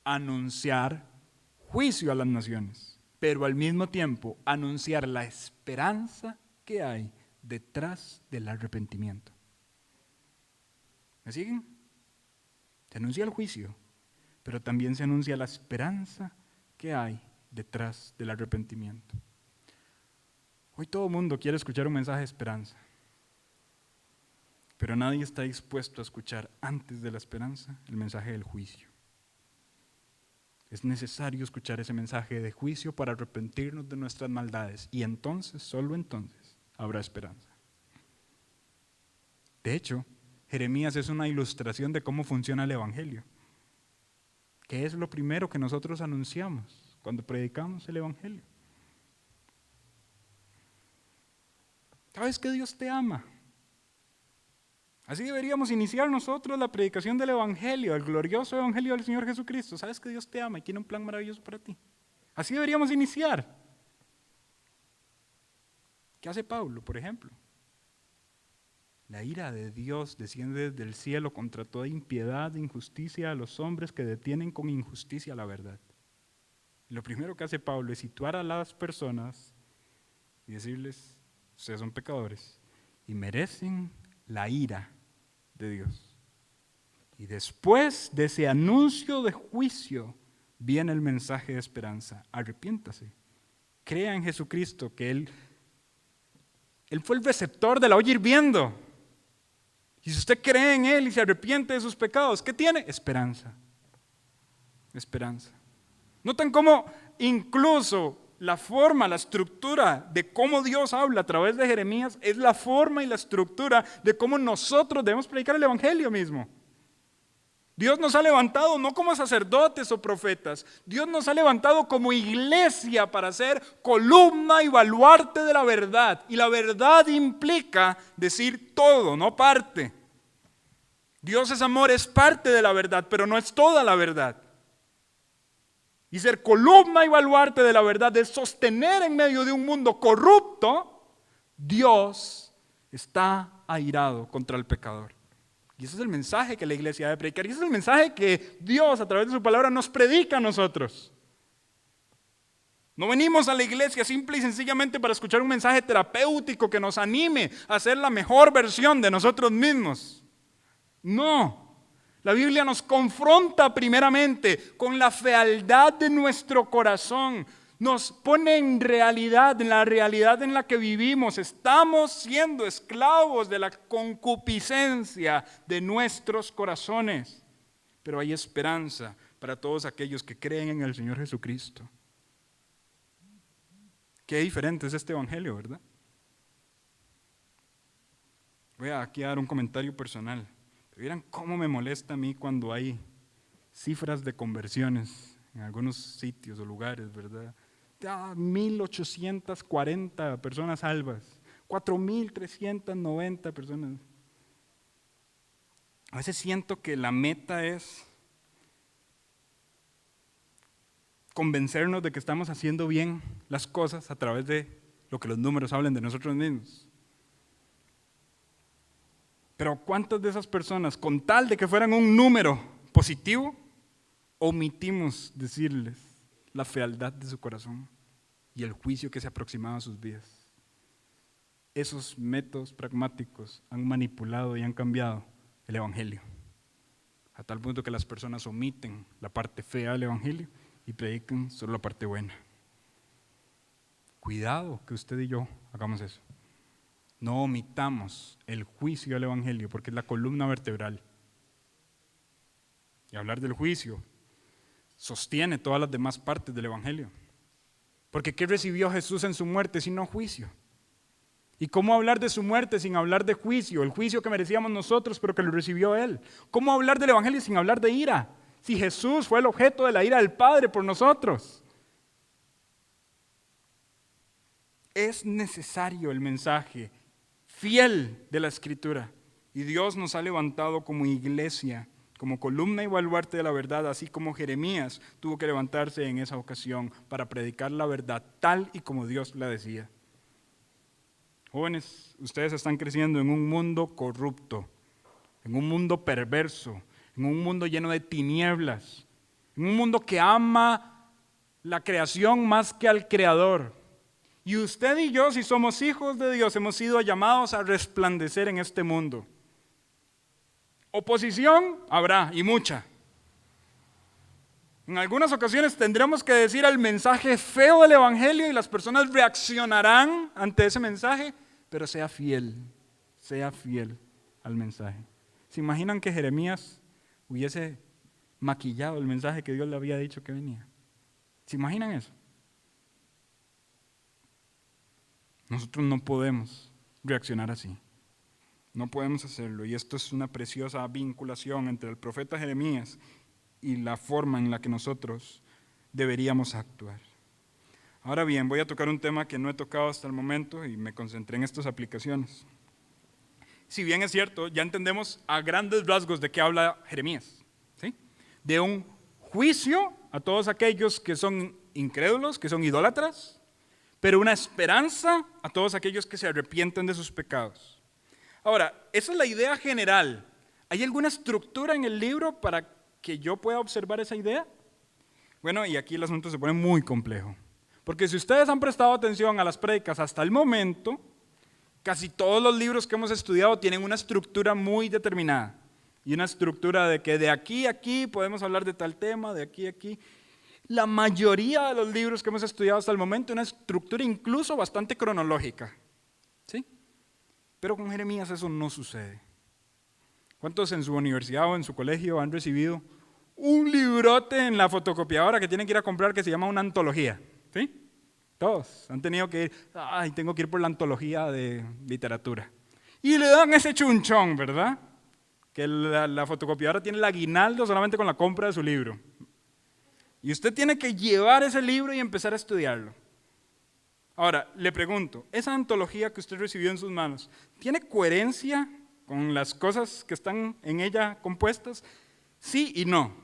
Anunciar juicio a las naciones, pero al mismo tiempo anunciar la esperanza que hay detrás del arrepentimiento. ¿Me siguen? Se anuncia el juicio, pero también se anuncia la esperanza que hay detrás del arrepentimiento. Hoy todo el mundo quiere escuchar un mensaje de esperanza, pero nadie está dispuesto a escuchar antes de la esperanza el mensaje del juicio. Es necesario escuchar ese mensaje de juicio para arrepentirnos de nuestras maldades y entonces, solo entonces, habrá esperanza. De hecho, Jeremías es una ilustración de cómo funciona el Evangelio. ¿Qué es lo primero que nosotros anunciamos cuando predicamos el Evangelio? ¿Sabes que Dios te ama? Así deberíamos iniciar nosotros la predicación del Evangelio, el glorioso Evangelio del Señor Jesucristo. ¿Sabes que Dios te ama y tiene un plan maravilloso para ti? Así deberíamos iniciar. ¿Qué hace Pablo, por ejemplo? La ira de Dios desciende del cielo contra toda impiedad e injusticia a los hombres que detienen con injusticia la verdad. Y lo primero que hace Pablo es situar a las personas y decirles, ustedes son pecadores y merecen la ira de Dios. Y después de ese anuncio de juicio viene el mensaje de esperanza. Arrepiéntase, crea en Jesucristo que Él fue el receptor de la olla hirviendo. Y si usted cree en Él y se arrepiente de sus pecados, ¿qué tiene? Esperanza. Esperanza. ¿Notan cómo incluso la forma, la estructura de cómo Dios habla a través de Jeremías es la forma y la estructura de cómo nosotros debemos predicar el Evangelio mismo? Dios nos ha levantado no como sacerdotes o profetas, Dios nos ha levantado como iglesia para ser columna y baluarte de la verdad. Y la verdad implica decir todo, no parte. Dios es amor, es parte de la verdad, pero no es toda la verdad. Y ser columna y baluarte de la verdad es sostener en medio de un mundo corrupto. Dios está airado contra el pecador. Y ese es el mensaje que la iglesia debe predicar. Y ese es el mensaje que Dios a través de su palabra nos predica a nosotros. No venimos a la iglesia simple y sencillamente para escuchar un mensaje terapéutico que nos anime a ser la mejor versión de nosotros mismos. No. La Biblia nos confronta primeramente con la fealdad de nuestro corazón. Nos pone en realidad, en la realidad en la que vivimos. Estamos siendo esclavos de la concupiscencia de nuestros corazones. Pero hay esperanza para todos aquellos que creen en el Señor Jesucristo. Qué diferente es este evangelio, ¿verdad? Voy aquí a dar un comentario personal. Vieran cómo me molesta a mí cuando hay cifras de conversiones en algunos sitios o lugares, ¿verdad? 1,840 personas salvas, 4,390 personas. A veces siento que la meta es convencernos de que estamos haciendo bien las cosas a través de lo que los números hablan de nosotros mismos. Pero ¿cuántas de esas personas, con tal de que fueran un número positivo, omitimos decirles la fealdad de su corazón y el juicio que se aproximaba a sus vidas? Esos métodos pragmáticos han manipulado y han cambiado el Evangelio, a tal punto que las personas omiten la parte fea del Evangelio y predican solo la parte buena. Cuidado que usted y yo hagamos eso. No omitamos el juicio del Evangelio, porque es la columna vertebral. Y hablar del juicio sostiene todas las demás partes del Evangelio. Porque ¿qué recibió Jesús en su muerte sino juicio? ¿Y cómo hablar de su muerte sin hablar de juicio? El juicio que merecíamos nosotros, pero que lo recibió Él. ¿Cómo hablar del Evangelio sin hablar de ira? Si Jesús fue el objeto de la ira del Padre por nosotros. Es necesario el mensaje fiel de la Escritura. Y Dios nos ha levantado como iglesia, como columna y baluarte de la verdad, así como Jeremías tuvo que levantarse en esa ocasión para predicar la verdad tal y como Dios la decía. Jóvenes, ustedes están creciendo en un mundo corrupto, en un mundo perverso, en un mundo lleno de tinieblas, en un mundo que ama la creación más que al Creador. Y usted y yo, si somos hijos de Dios, hemos sido llamados a resplandecer en este mundo. Oposición habrá, y mucha. En algunas ocasiones tendremos que decir el mensaje feo del Evangelio y las personas reaccionarán ante ese mensaje, pero sea fiel al mensaje. ¿Se imaginan que Jeremías hubiese maquillado el mensaje que Dios le había dicho que venía? ¿Se imaginan eso? Nosotros no podemos reaccionar así. No podemos hacerlo. Y esto es una preciosa vinculación entre el profeta Jeremías y la forma en la que nosotros deberíamos actuar. Ahora bien, voy a tocar un tema que no he tocado hasta el momento y me concentré en estas aplicaciones. Si bien es cierto, ya entendemos a grandes rasgos de qué habla Jeremías, ¿sí? De un juicio a todos aquellos que son incrédulos, que son idólatras, pero una esperanza a todos aquellos que se arrepienten de sus pecados. Ahora, esa es la idea general. ¿Hay alguna estructura en el libro para que yo pueda observar esa idea? Bueno, y aquí el asunto se pone muy complejo. Porque si ustedes han prestado atención a las prédicas hasta el momento, casi todos los libros que hemos estudiado tienen una estructura muy determinada. Y una estructura de que de aquí a aquí podemos hablar de tal tema, de aquí a aquí. La mayoría de los libros que hemos estudiado hasta el momento, una estructura incluso bastante cronológica. ¿Sí? Pero con Jeremías eso no sucede. ¿Cuántos en su universidad o en su colegio han recibido un librote en la fotocopiadora que tienen que ir a comprar que se llama una antología? ¿Sí? Todos han tenido que ir, tengo que ir por la antología de literatura. Y le dan ese chunchón, ¿verdad? Que la fotocopiadora tiene el aguinaldo solamente con la compra de su libro. Y usted tiene que llevar ese libro y empezar a estudiarlo. Ahora, le pregunto, ¿esa antología que usted recibió en sus manos, tiene coherencia con las cosas que están en ella compuestas? Sí y no.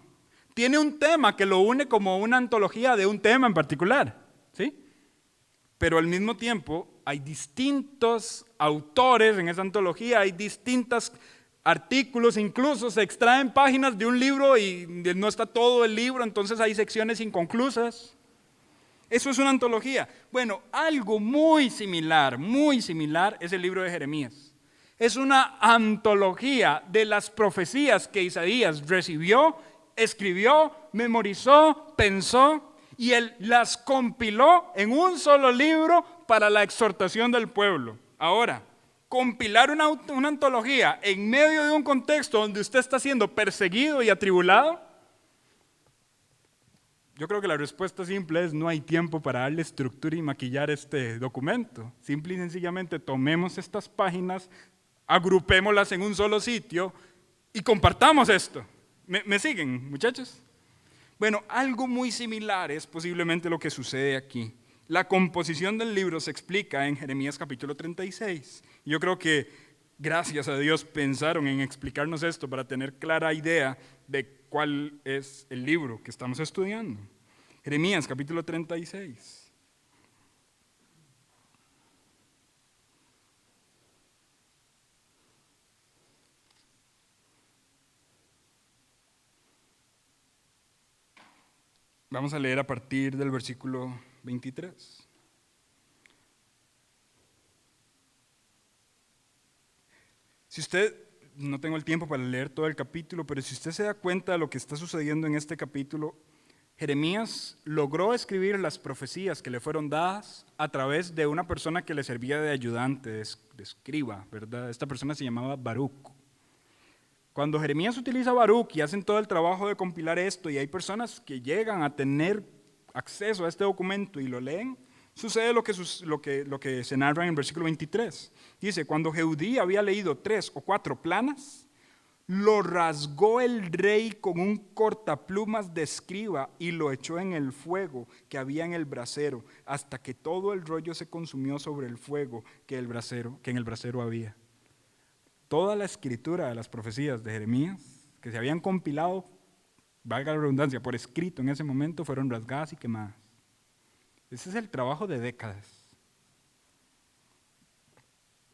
Tiene un tema que lo une como una antología de un tema en particular, ¿sí? Pero al mismo tiempo hay distintos autores en esa antología, hay distintos artículos, incluso se extraen páginas de un libro y no está todo el libro, entonces hay secciones inconclusas. Eso es una antología. Bueno, algo muy similar es el libro de Jeremías. Es una antología de las profecías que Isaías recibió, escribió, memorizó, pensó y él las compiló en un solo libro para la exhortación del pueblo. Ahora, compilar una antología en medio de un contexto donde usted está siendo perseguido y atribulado, yo creo que la respuesta simple es no hay tiempo para darle estructura y maquillar este documento. Simple y sencillamente tomemos estas páginas, agrupémoslas en un solo sitio y compartamos esto. ¿Me siguen, muchachos? Bueno, algo muy similar es posiblemente lo que sucede aquí. La composición del libro se explica en Jeremías capítulo 36. Yo creo que, gracias a Dios, pensaron en explicarnos esto para tener clara idea de cuál es el libro que estamos estudiando. Jeremías capítulo 36. Vamos a leer a partir del versículo 23. Si usted, no tengo el tiempo para leer todo el capítulo, pero si usted se da cuenta de lo que está sucediendo en este capítulo, Jeremías logró escribir las profecías que le fueron dadas a través de una persona que le servía de ayudante, de escriba, ¿verdad? Esta persona se llamaba Baruc. Cuando Jeremías utiliza Baruc y hacen todo el trabajo de compilar esto y hay personas que llegan a tener acceso a este documento y lo leen, sucede lo que se narra en el versículo 23. Dice, cuando Jehudí había leído 3 o 4 planas, lo rasgó el rey con un cortaplumas de escriba y lo echó en el fuego que había en el brasero, hasta que todo el rollo se consumió sobre el fuego que en el brasero había. Toda la escritura de las profecías de Jeremías, que se habían compilado, valga la redundancia, por escrito en ese momento, fueron rasgadas y quemadas. Ese es el trabajo de décadas.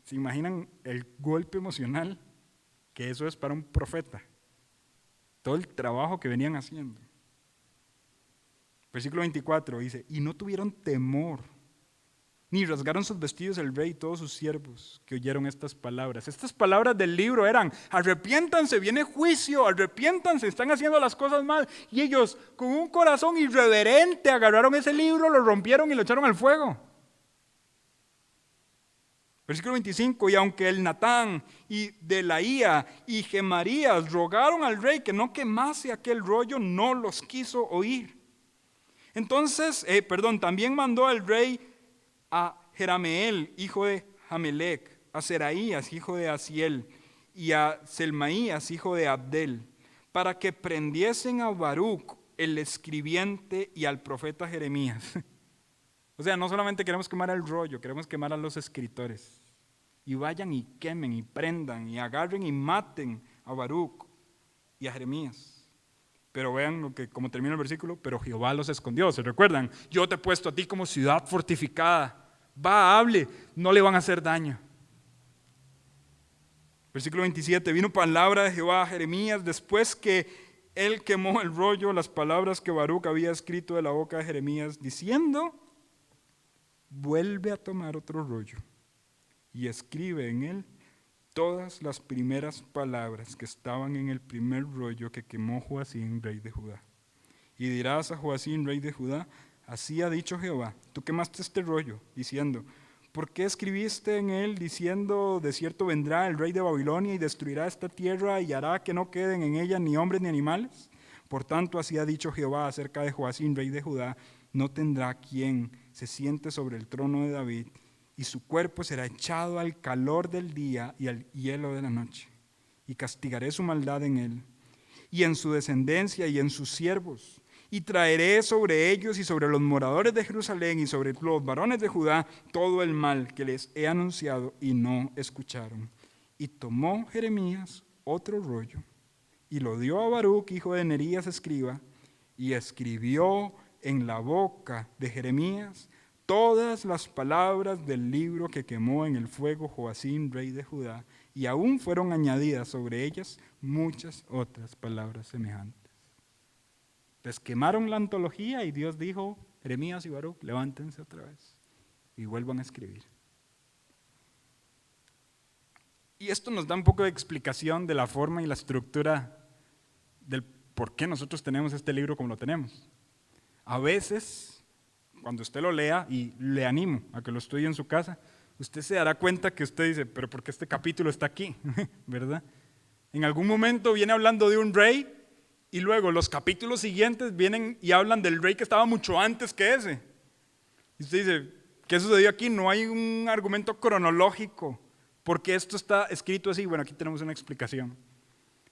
¿Se imaginan el golpe emocional que eso es para un profeta? Todo el trabajo que venían haciendo. Versículo 24 dice, y no tuvieron temor, ni rasgaron sus vestidos el rey y todos sus siervos que oyeron estas palabras. Estas palabras del libro eran, arrepiéntanse, viene juicio, arrepiéntanse, están haciendo las cosas mal. Y ellos, con un corazón irreverente, agarraron ese libro, lo rompieron y lo echaron al fuego. Versículo 25, y aunque el Natán y Delaía y Gemarías rogaron al rey que no quemase aquel rollo, no los quiso oír. Entonces, también mandó el rey a Jerameel, hijo de Jamelec, a Seraías, hijo de Asiel, y a Selmaías, hijo de Abdel, para que prendiesen a Baruc, el escribiente, y al profeta Jeremías. O sea, no solamente queremos quemar el rollo, queremos quemar a los escritores. Y vayan y quemen y prendan y agarren y maten a Baruc y a Jeremías. Pero vean cómo termina el versículo, pero Jehová los escondió. ¿Se recuerdan? Yo te he puesto a ti como ciudad fortificada. Va, hable, no le van a hacer daño. Versículo 27, vino palabra de Jehová a Jeremías después que él quemó el rollo, las palabras que Baruc había escrito de la boca de Jeremías, diciendo, vuelve a tomar otro rollo y escribe en él todas las primeras palabras que estaban en el primer rollo que quemó Joacim, rey de Judá. Y dirás a Joacim, rey de Judá, así ha dicho Jehová, tú quemaste este rollo, diciendo, ¿por qué escribiste en él diciendo, de cierto vendrá el rey de Babilonia y destruirá esta tierra y hará que no queden en ella ni hombres ni animales? Por tanto, así ha dicho Jehová acerca de Joacim, rey de Judá, no tendrá quien se siente sobre el trono de David, y su cuerpo será echado al calor del día y al hielo de la noche. Y castigaré su maldad en él, y en su descendencia y en sus siervos. Y traeré sobre ellos y sobre los moradores de Jerusalén y sobre los varones de Judá todo el mal que les he anunciado y no escucharon. Y tomó Jeremías otro rollo y lo dio a Baruc, hijo de Nerías, escriba, y escribió en la boca de Jeremías todas las palabras del libro que quemó en el fuego Joacim, rey de Judá, y aún fueron añadidas sobre ellas muchas otras palabras semejantes. Entonces quemaron la antología y Dios dijo, Jeremías y Baruc, levántense otra vez y vuelvan a escribir. Y esto nos da un poco de explicación de la forma y la estructura del por qué nosotros tenemos este libro como lo tenemos. A veces, cuando usted lo lea, y le animo a que lo estudie en su casa, usted se dará cuenta que usted dice, pero ¿por qué este capítulo está aquí? ¿Verdad? En algún momento viene hablando de un rey y luego los capítulos siguientes vienen y hablan del rey que estaba mucho antes que ese. Y usted dice, ¿qué sucedió aquí? No hay un argumento cronológico. ¿Por qué esto está escrito así? Bueno, aquí tenemos una explicación.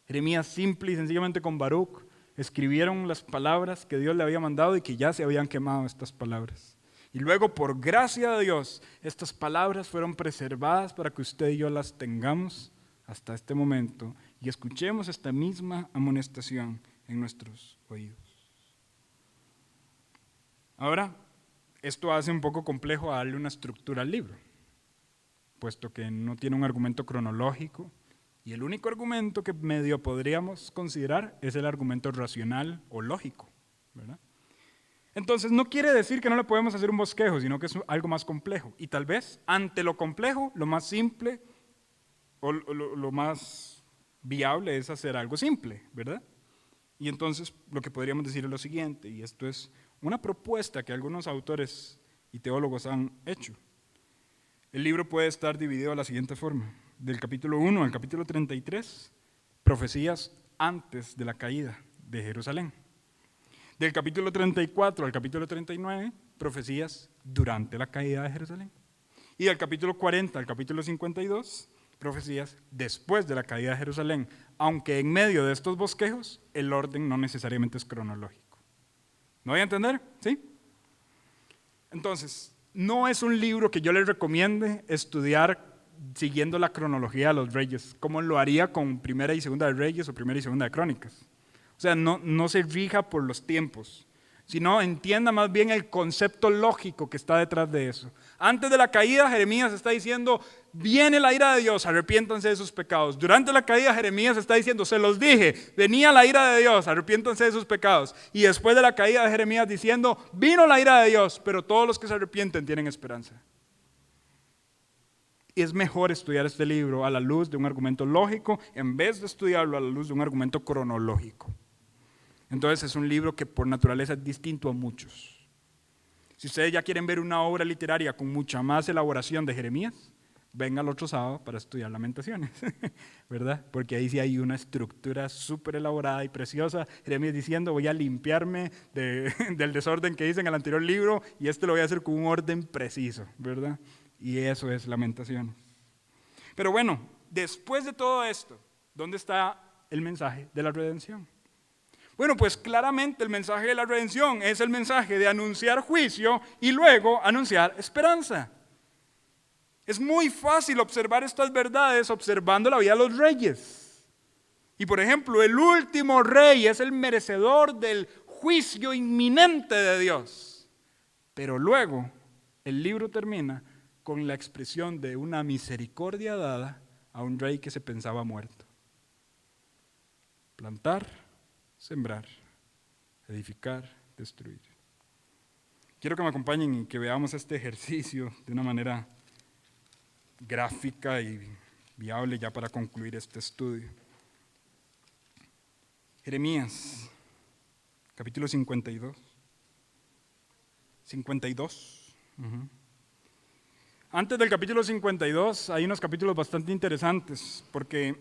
Jeremías simple y sencillamente con Baruch escribieron las palabras que Dios le había mandado y que ya se habían quemado estas palabras. Y luego, por gracia de Dios, estas palabras fueron preservadas para que usted y yo las tengamos hasta este momento y escuchemos esta misma amonestación en nuestros oídos. Ahora, esto hace un poco complejo darle una estructura al libro, puesto que no tiene un argumento cronológico y el único argumento que medio podríamos considerar es el argumento racional o lógico, ¿verdad? Entonces, no quiere decir que no le podemos hacer un bosquejo, sino que es algo más complejo. Y tal vez, ante lo complejo, lo más simple o lo más viable es hacer algo simple, ¿verdad? Y entonces, lo que podríamos decir es lo siguiente, y esto es una propuesta que algunos autores y teólogos han hecho. El libro puede estar dividido de la siguiente forma. Del capítulo 1 al capítulo 33, profecías antes de la caída de Jerusalén. Del capítulo 34 al capítulo 39, profecías durante la caída de Jerusalén. Y del capítulo 40 al capítulo 52, profecías después de la caída de Jerusalén, aunque en medio de estos bosquejos el orden no necesariamente es cronológico. ¿Me voy a entender? ¿Sí? Entonces, no es un libro que yo les recomiende estudiar siguiendo la cronología de los reyes, como lo haría con Primera y Segunda de Reyes o Primera y Segunda de Crónicas. O sea, no se rija por los tiempos, sino entienda más bien el concepto lógico que está detrás de eso. Antes de la caída, Jeremías está diciendo, viene la ira de Dios, arrepiéntanse de sus pecados. Durante la caída, Jeremías está diciendo, se los dije, venía la ira de Dios, arrepiéntanse de sus pecados. Y después de la caída de Jeremías diciendo, vino la ira de Dios, pero todos los que se arrepienten tienen esperanza. Y es mejor estudiar este libro a la luz de un argumento lógico en vez de estudiarlo a la luz de un argumento cronológico. Entonces es un libro que por naturaleza es distinto a muchos. Si ustedes ya quieren ver una obra literaria con mucha más elaboración de Jeremías, venga el otro sábado para estudiar Lamentaciones, ¿verdad? Porque ahí sí hay una estructura súper elaborada y preciosa. Jeremías diciendo, voy a limpiarme del desorden que hice en el anterior libro y lo voy a hacer con un orden preciso, ¿verdad? Y eso es Lamentaciones. Pero bueno, después de todo esto, ¿dónde está el mensaje de la redención? Bueno, pues claramente el mensaje de la redención es el mensaje de anunciar juicio y luego anunciar esperanza. Es muy fácil observar estas verdades observando la vida de los reyes. Y por ejemplo, el último rey es el merecedor del juicio inminente de Dios. Pero luego el libro termina con la expresión de una misericordia dada a un rey que se pensaba muerto. Plantar, sembrar, edificar, destruir. Quiero que me acompañen y que veamos este ejercicio de una manera gráfica y viable ya para concluir este estudio. Jeremías, capítulo 52. 52. Antes del capítulo 52 hay unos capítulos bastante interesantes porque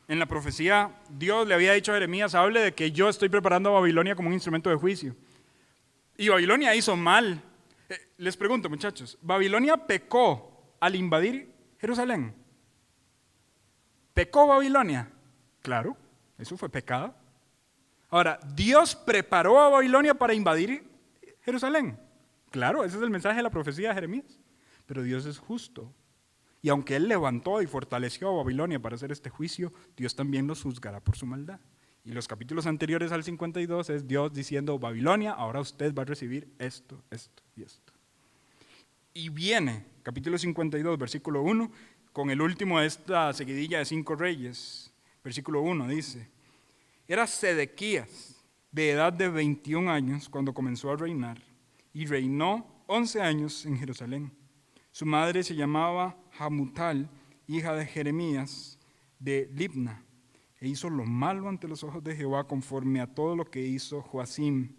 en la profecía Dios le había dicho a Jeremías, hable de que yo estoy preparando a Babilonia como un instrumento de juicio. Y Babilonia hizo mal. Les pregunto, muchachos, ¿Babilonia pecó al invadir Jerusalén? ¿Pecó Babilonia? Claro, eso fue pecado. Ahora, ¿Dios preparó a Babilonia para invadir Jerusalén? Claro, ese es el mensaje de la profecía de Jeremías. Pero Dios es justo. Y aunque Él levantó y fortaleció a Babilonia para hacer este juicio, Dios también los juzgará por su maldad. Y los capítulos anteriores al 52 es Dios diciendo, Babilonia, ahora usted va a recibir esto, esto y esto. Y viene, capítulo 52, versículo 1, con el último de esta seguidilla de 5 reyes. Versículo 1 dice, era Sedequías, de edad de 21 años, cuando comenzó a reinar, y reinó 11 años en Jerusalén. Su madre se llamaba Hamutal, hija de Jeremías, de Libna, e hizo lo malo ante los ojos de Jehová conforme a todo lo que hizo Joacim.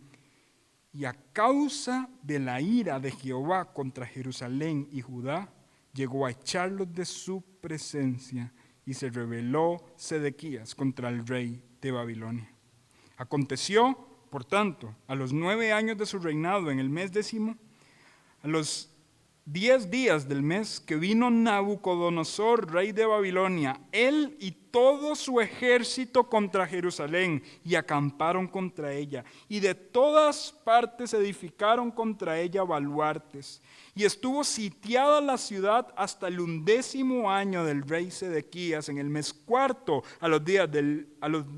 Y a causa de la ira de Jehová contra Jerusalén y Judá, llegó a echarlos de su presencia y se rebeló Sedequías contra el rey de Babilonia. Aconteció, por tanto, a los 9 años de su reinado, en el mes 10, a los 10 días del mes, que vino Nabucodonosor, rey de Babilonia, él y todo su ejército contra Jerusalén y acamparon contra ella. Y de todas partes edificaron contra ella baluartes. Y estuvo sitiada la ciudad hasta el 11º año del rey Sedequías. En el mes cuarto, a los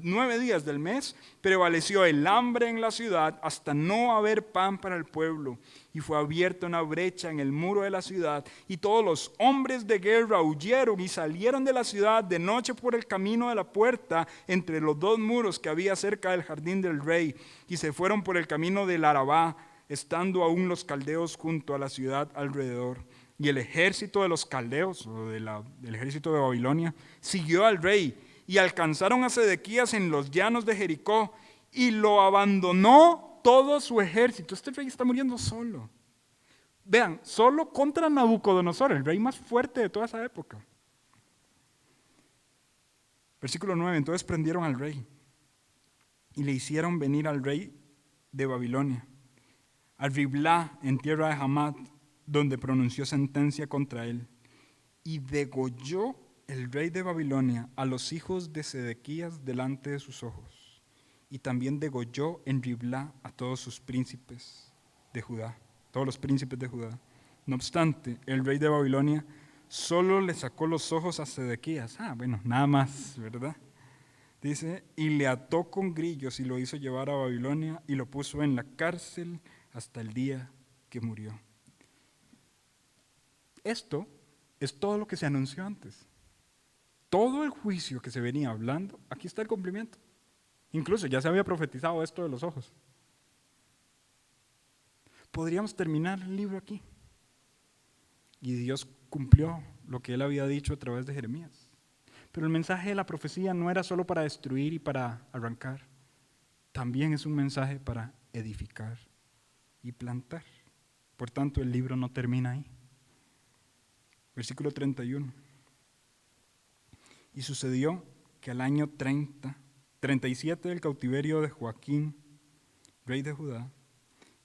9 días del mes, prevaleció el hambre en la ciudad hasta no haber pan para el pueblo. Y fue abierta una brecha en el muro de la ciudad, y todos los hombres de guerra huyeron y salieron de la ciudad de noche por el camino de la puerta entre los 2 muros que había cerca del jardín del rey, y se fueron por el camino del Arabá, estando aún los caldeos junto a la ciudad alrededor. Y el ejército de los caldeos, o del ejército de Babilonia, siguió al rey, y alcanzaron a Sedequías en los llanos de Jericó, y lo abandonó todo su ejército. Este rey está muriendo solo. Vean, solo contra Nabucodonosor, el rey más fuerte de toda esa época. Versículo 9, entonces prendieron al rey y le hicieron venir al rey de Babilonia, a Riblá, en tierra de Hamat, donde pronunció sentencia contra él. Y degolló el rey de Babilonia a los hijos de Sedequías delante de sus ojos. Y también degolló en Riblá a todos sus príncipes de Judá, todos los príncipes de Judá. No obstante, el rey de Babilonia solo le sacó los ojos a Sedequías. Nada más, ¿verdad? Dice, y le ató con grillos y lo hizo llevar a Babilonia y lo puso en la cárcel hasta el día que murió. Esto es todo lo que se anunció antes. Todo el juicio que se venía hablando, aquí está el cumplimiento. Incluso ya se había profetizado esto de los ojos. Podríamos terminar el libro aquí. Y Dios cumplió lo que él había dicho a través de Jeremías. Pero el mensaje de la profecía no era solo para destruir y para arrancar. También es un mensaje para edificar y plantar. Por tanto, el libro no termina ahí. Versículo 31. Y sucedió que al año 37 del cautiverio de Joaquín, rey de Judá,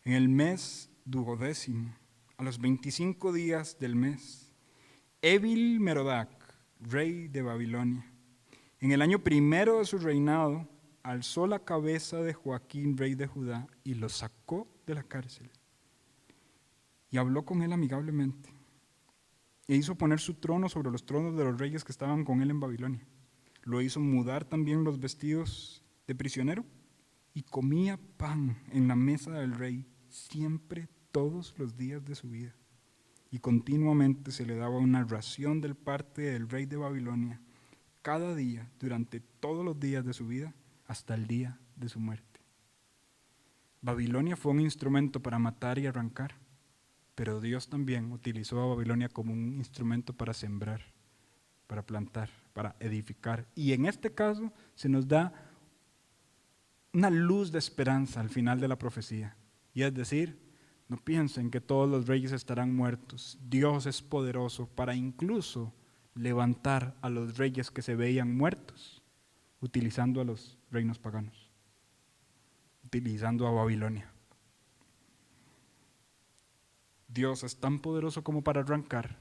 en el mes 12º, a los 25 días del mes, Evil Merodac, rey de Babilonia, en el año 1 de su reinado, alzó la cabeza de Joaquín, rey de Judá, y lo sacó de la cárcel. Y habló con él amigablemente, e hizo poner su trono sobre los tronos de los reyes que estaban con él en Babilonia. Lo hizo mudar también los vestidos de prisionero, y comía pan en la mesa del rey siempre, todos los días de su vida. Y continuamente se le daba una ración del parte del rey de Babilonia, cada día, durante todos los días de su vida, hasta el día de su muerte. Babilonia fue un instrumento para matar y arrancar, pero Dios también utilizó a Babilonia como un instrumento para sembrar, para plantar, para edificar. Y en este caso se nos da una luz de esperanza al final de la profecía. Y es decir, no piensen que todos los reyes estarán muertos. Dios es poderoso para incluso levantar a los reyes que se veían muertos, utilizando a los reinos paganos, utilizando a Babilonia. Dios es tan poderoso como para arrancar,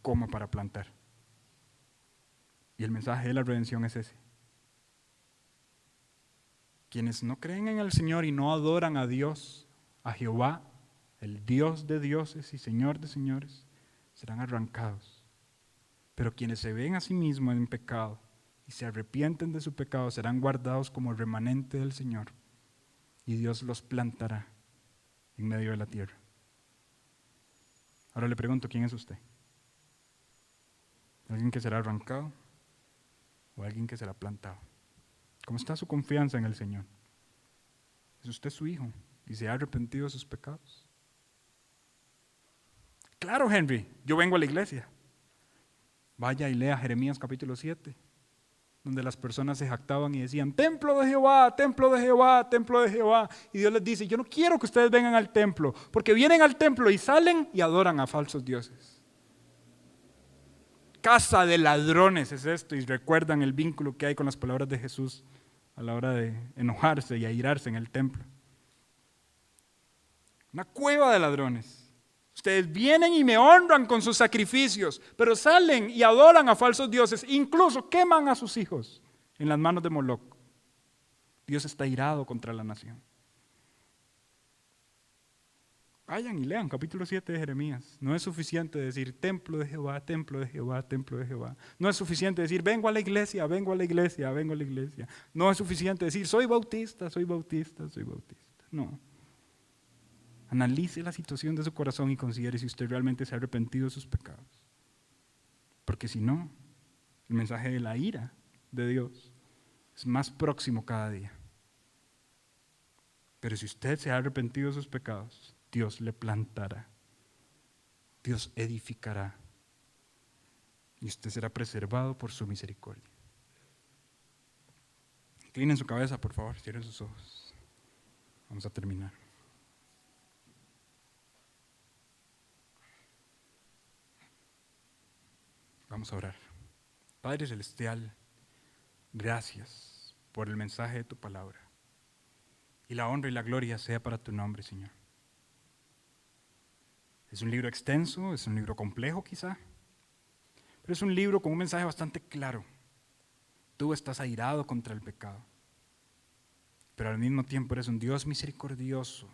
como para plantar. Y el mensaje de la redención es ese. Quienes no creen en el Señor y no adoran a Dios, a Jehová, el Dios de dioses y Señor de señores, serán arrancados. Pero quienes se ven a sí mismos en pecado y se arrepienten de su pecado serán guardados como remanente del Señor, y Dios los plantará en medio de la tierra. Ahora le pregunto, ¿quién es usted? ¿Alguien que será arrancado o alguien que será plantado? ¿Cómo está su confianza en el Señor? ¿Es usted su hijo y se ha arrepentido de sus pecados? Claro, Henry, yo vengo a la iglesia. Vaya y lea Jeremías capítulo 7, donde las personas se jactaban y decían, templo de Jehová, templo de Jehová, templo de Jehová. Y Dios les dice, yo no quiero que ustedes vengan al templo, porque vienen al templo y salen y adoran a falsos dioses. Casa de ladrones es esto, y recuerdan el vínculo que hay con las palabras de Jesús a la hora de enojarse y airarse en el templo. Una cueva de ladrones. Ustedes vienen y me honran con sus sacrificios, pero salen y adoran a falsos dioses, incluso queman a sus hijos en las manos de Moloc. Dios está irado contra la nación. Vayan y lean capítulo 7 de Jeremías. No es suficiente decir templo de Jehová, templo de Jehová, templo de Jehová. No es suficiente decir vengo a la iglesia, vengo a la iglesia, vengo a la iglesia. No es suficiente decir soy bautista, soy bautista, soy bautista. No. Analice la situación de su corazón y considere si usted realmente se ha arrepentido de sus pecados. Porque si no, el mensaje de la ira de Dios es más próximo cada día. Pero si usted se ha arrepentido de sus pecados, Dios le plantará, Dios edificará y usted será preservado por su misericordia. Inclinen su cabeza, por favor, cierren sus ojos. Vamos a terminar. Vamos a orar. Padre Celestial, gracias por el mensaje de tu palabra. Y la honra y la gloria sea para tu nombre, Señor. Es un libro extenso, es un libro complejo quizá, pero es un libro con un mensaje bastante claro. Tú estás airado contra el pecado, pero al mismo tiempo eres un Dios misericordioso,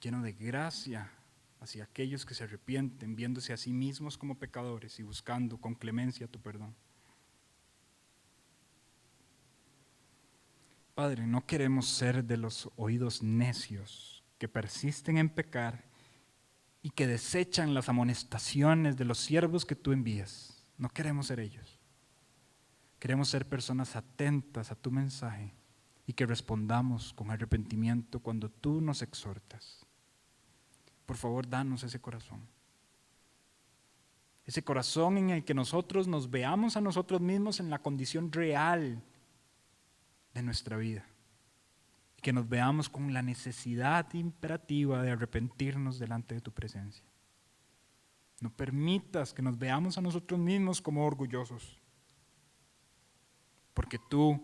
lleno de gracia hacia aquellos que se arrepienten, viéndose a sí mismos como pecadores y buscando con clemencia tu perdón. Padre, no queremos ser de los oídos necios que persisten en pecar y que desechan las amonestaciones de los siervos que tú envías. No queremos ser ellos. Queremos ser personas atentas a tu mensaje y que respondamos con arrepentimiento cuando tú nos exhortas. Por favor, danos ese corazón. Ese corazón en el que nosotros nos veamos a nosotros mismos en la condición real de nuestra vida. Y que nos veamos con la necesidad imperativa de arrepentirnos delante de tu presencia. No permitas que nos veamos a nosotros mismos como orgullosos, porque tú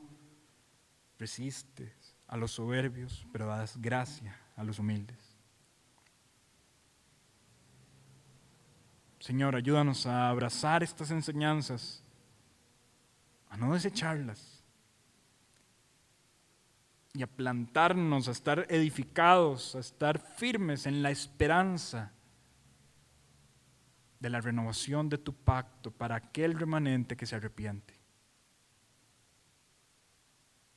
resistes a los soberbios, pero das gracia a los humildes. Señor, ayúdanos a abrazar estas enseñanzas, a no desecharlas, y a plantarnos, a estar edificados, a estar firmes en la esperanza de la renovación de tu pacto para aquel remanente que se arrepiente.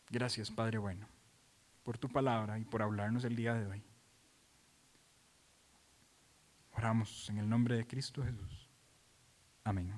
Gracias, Padre bueno, por tu palabra y por hablarnos el día de hoy. Oramos en el nombre de Cristo Jesús. Amén.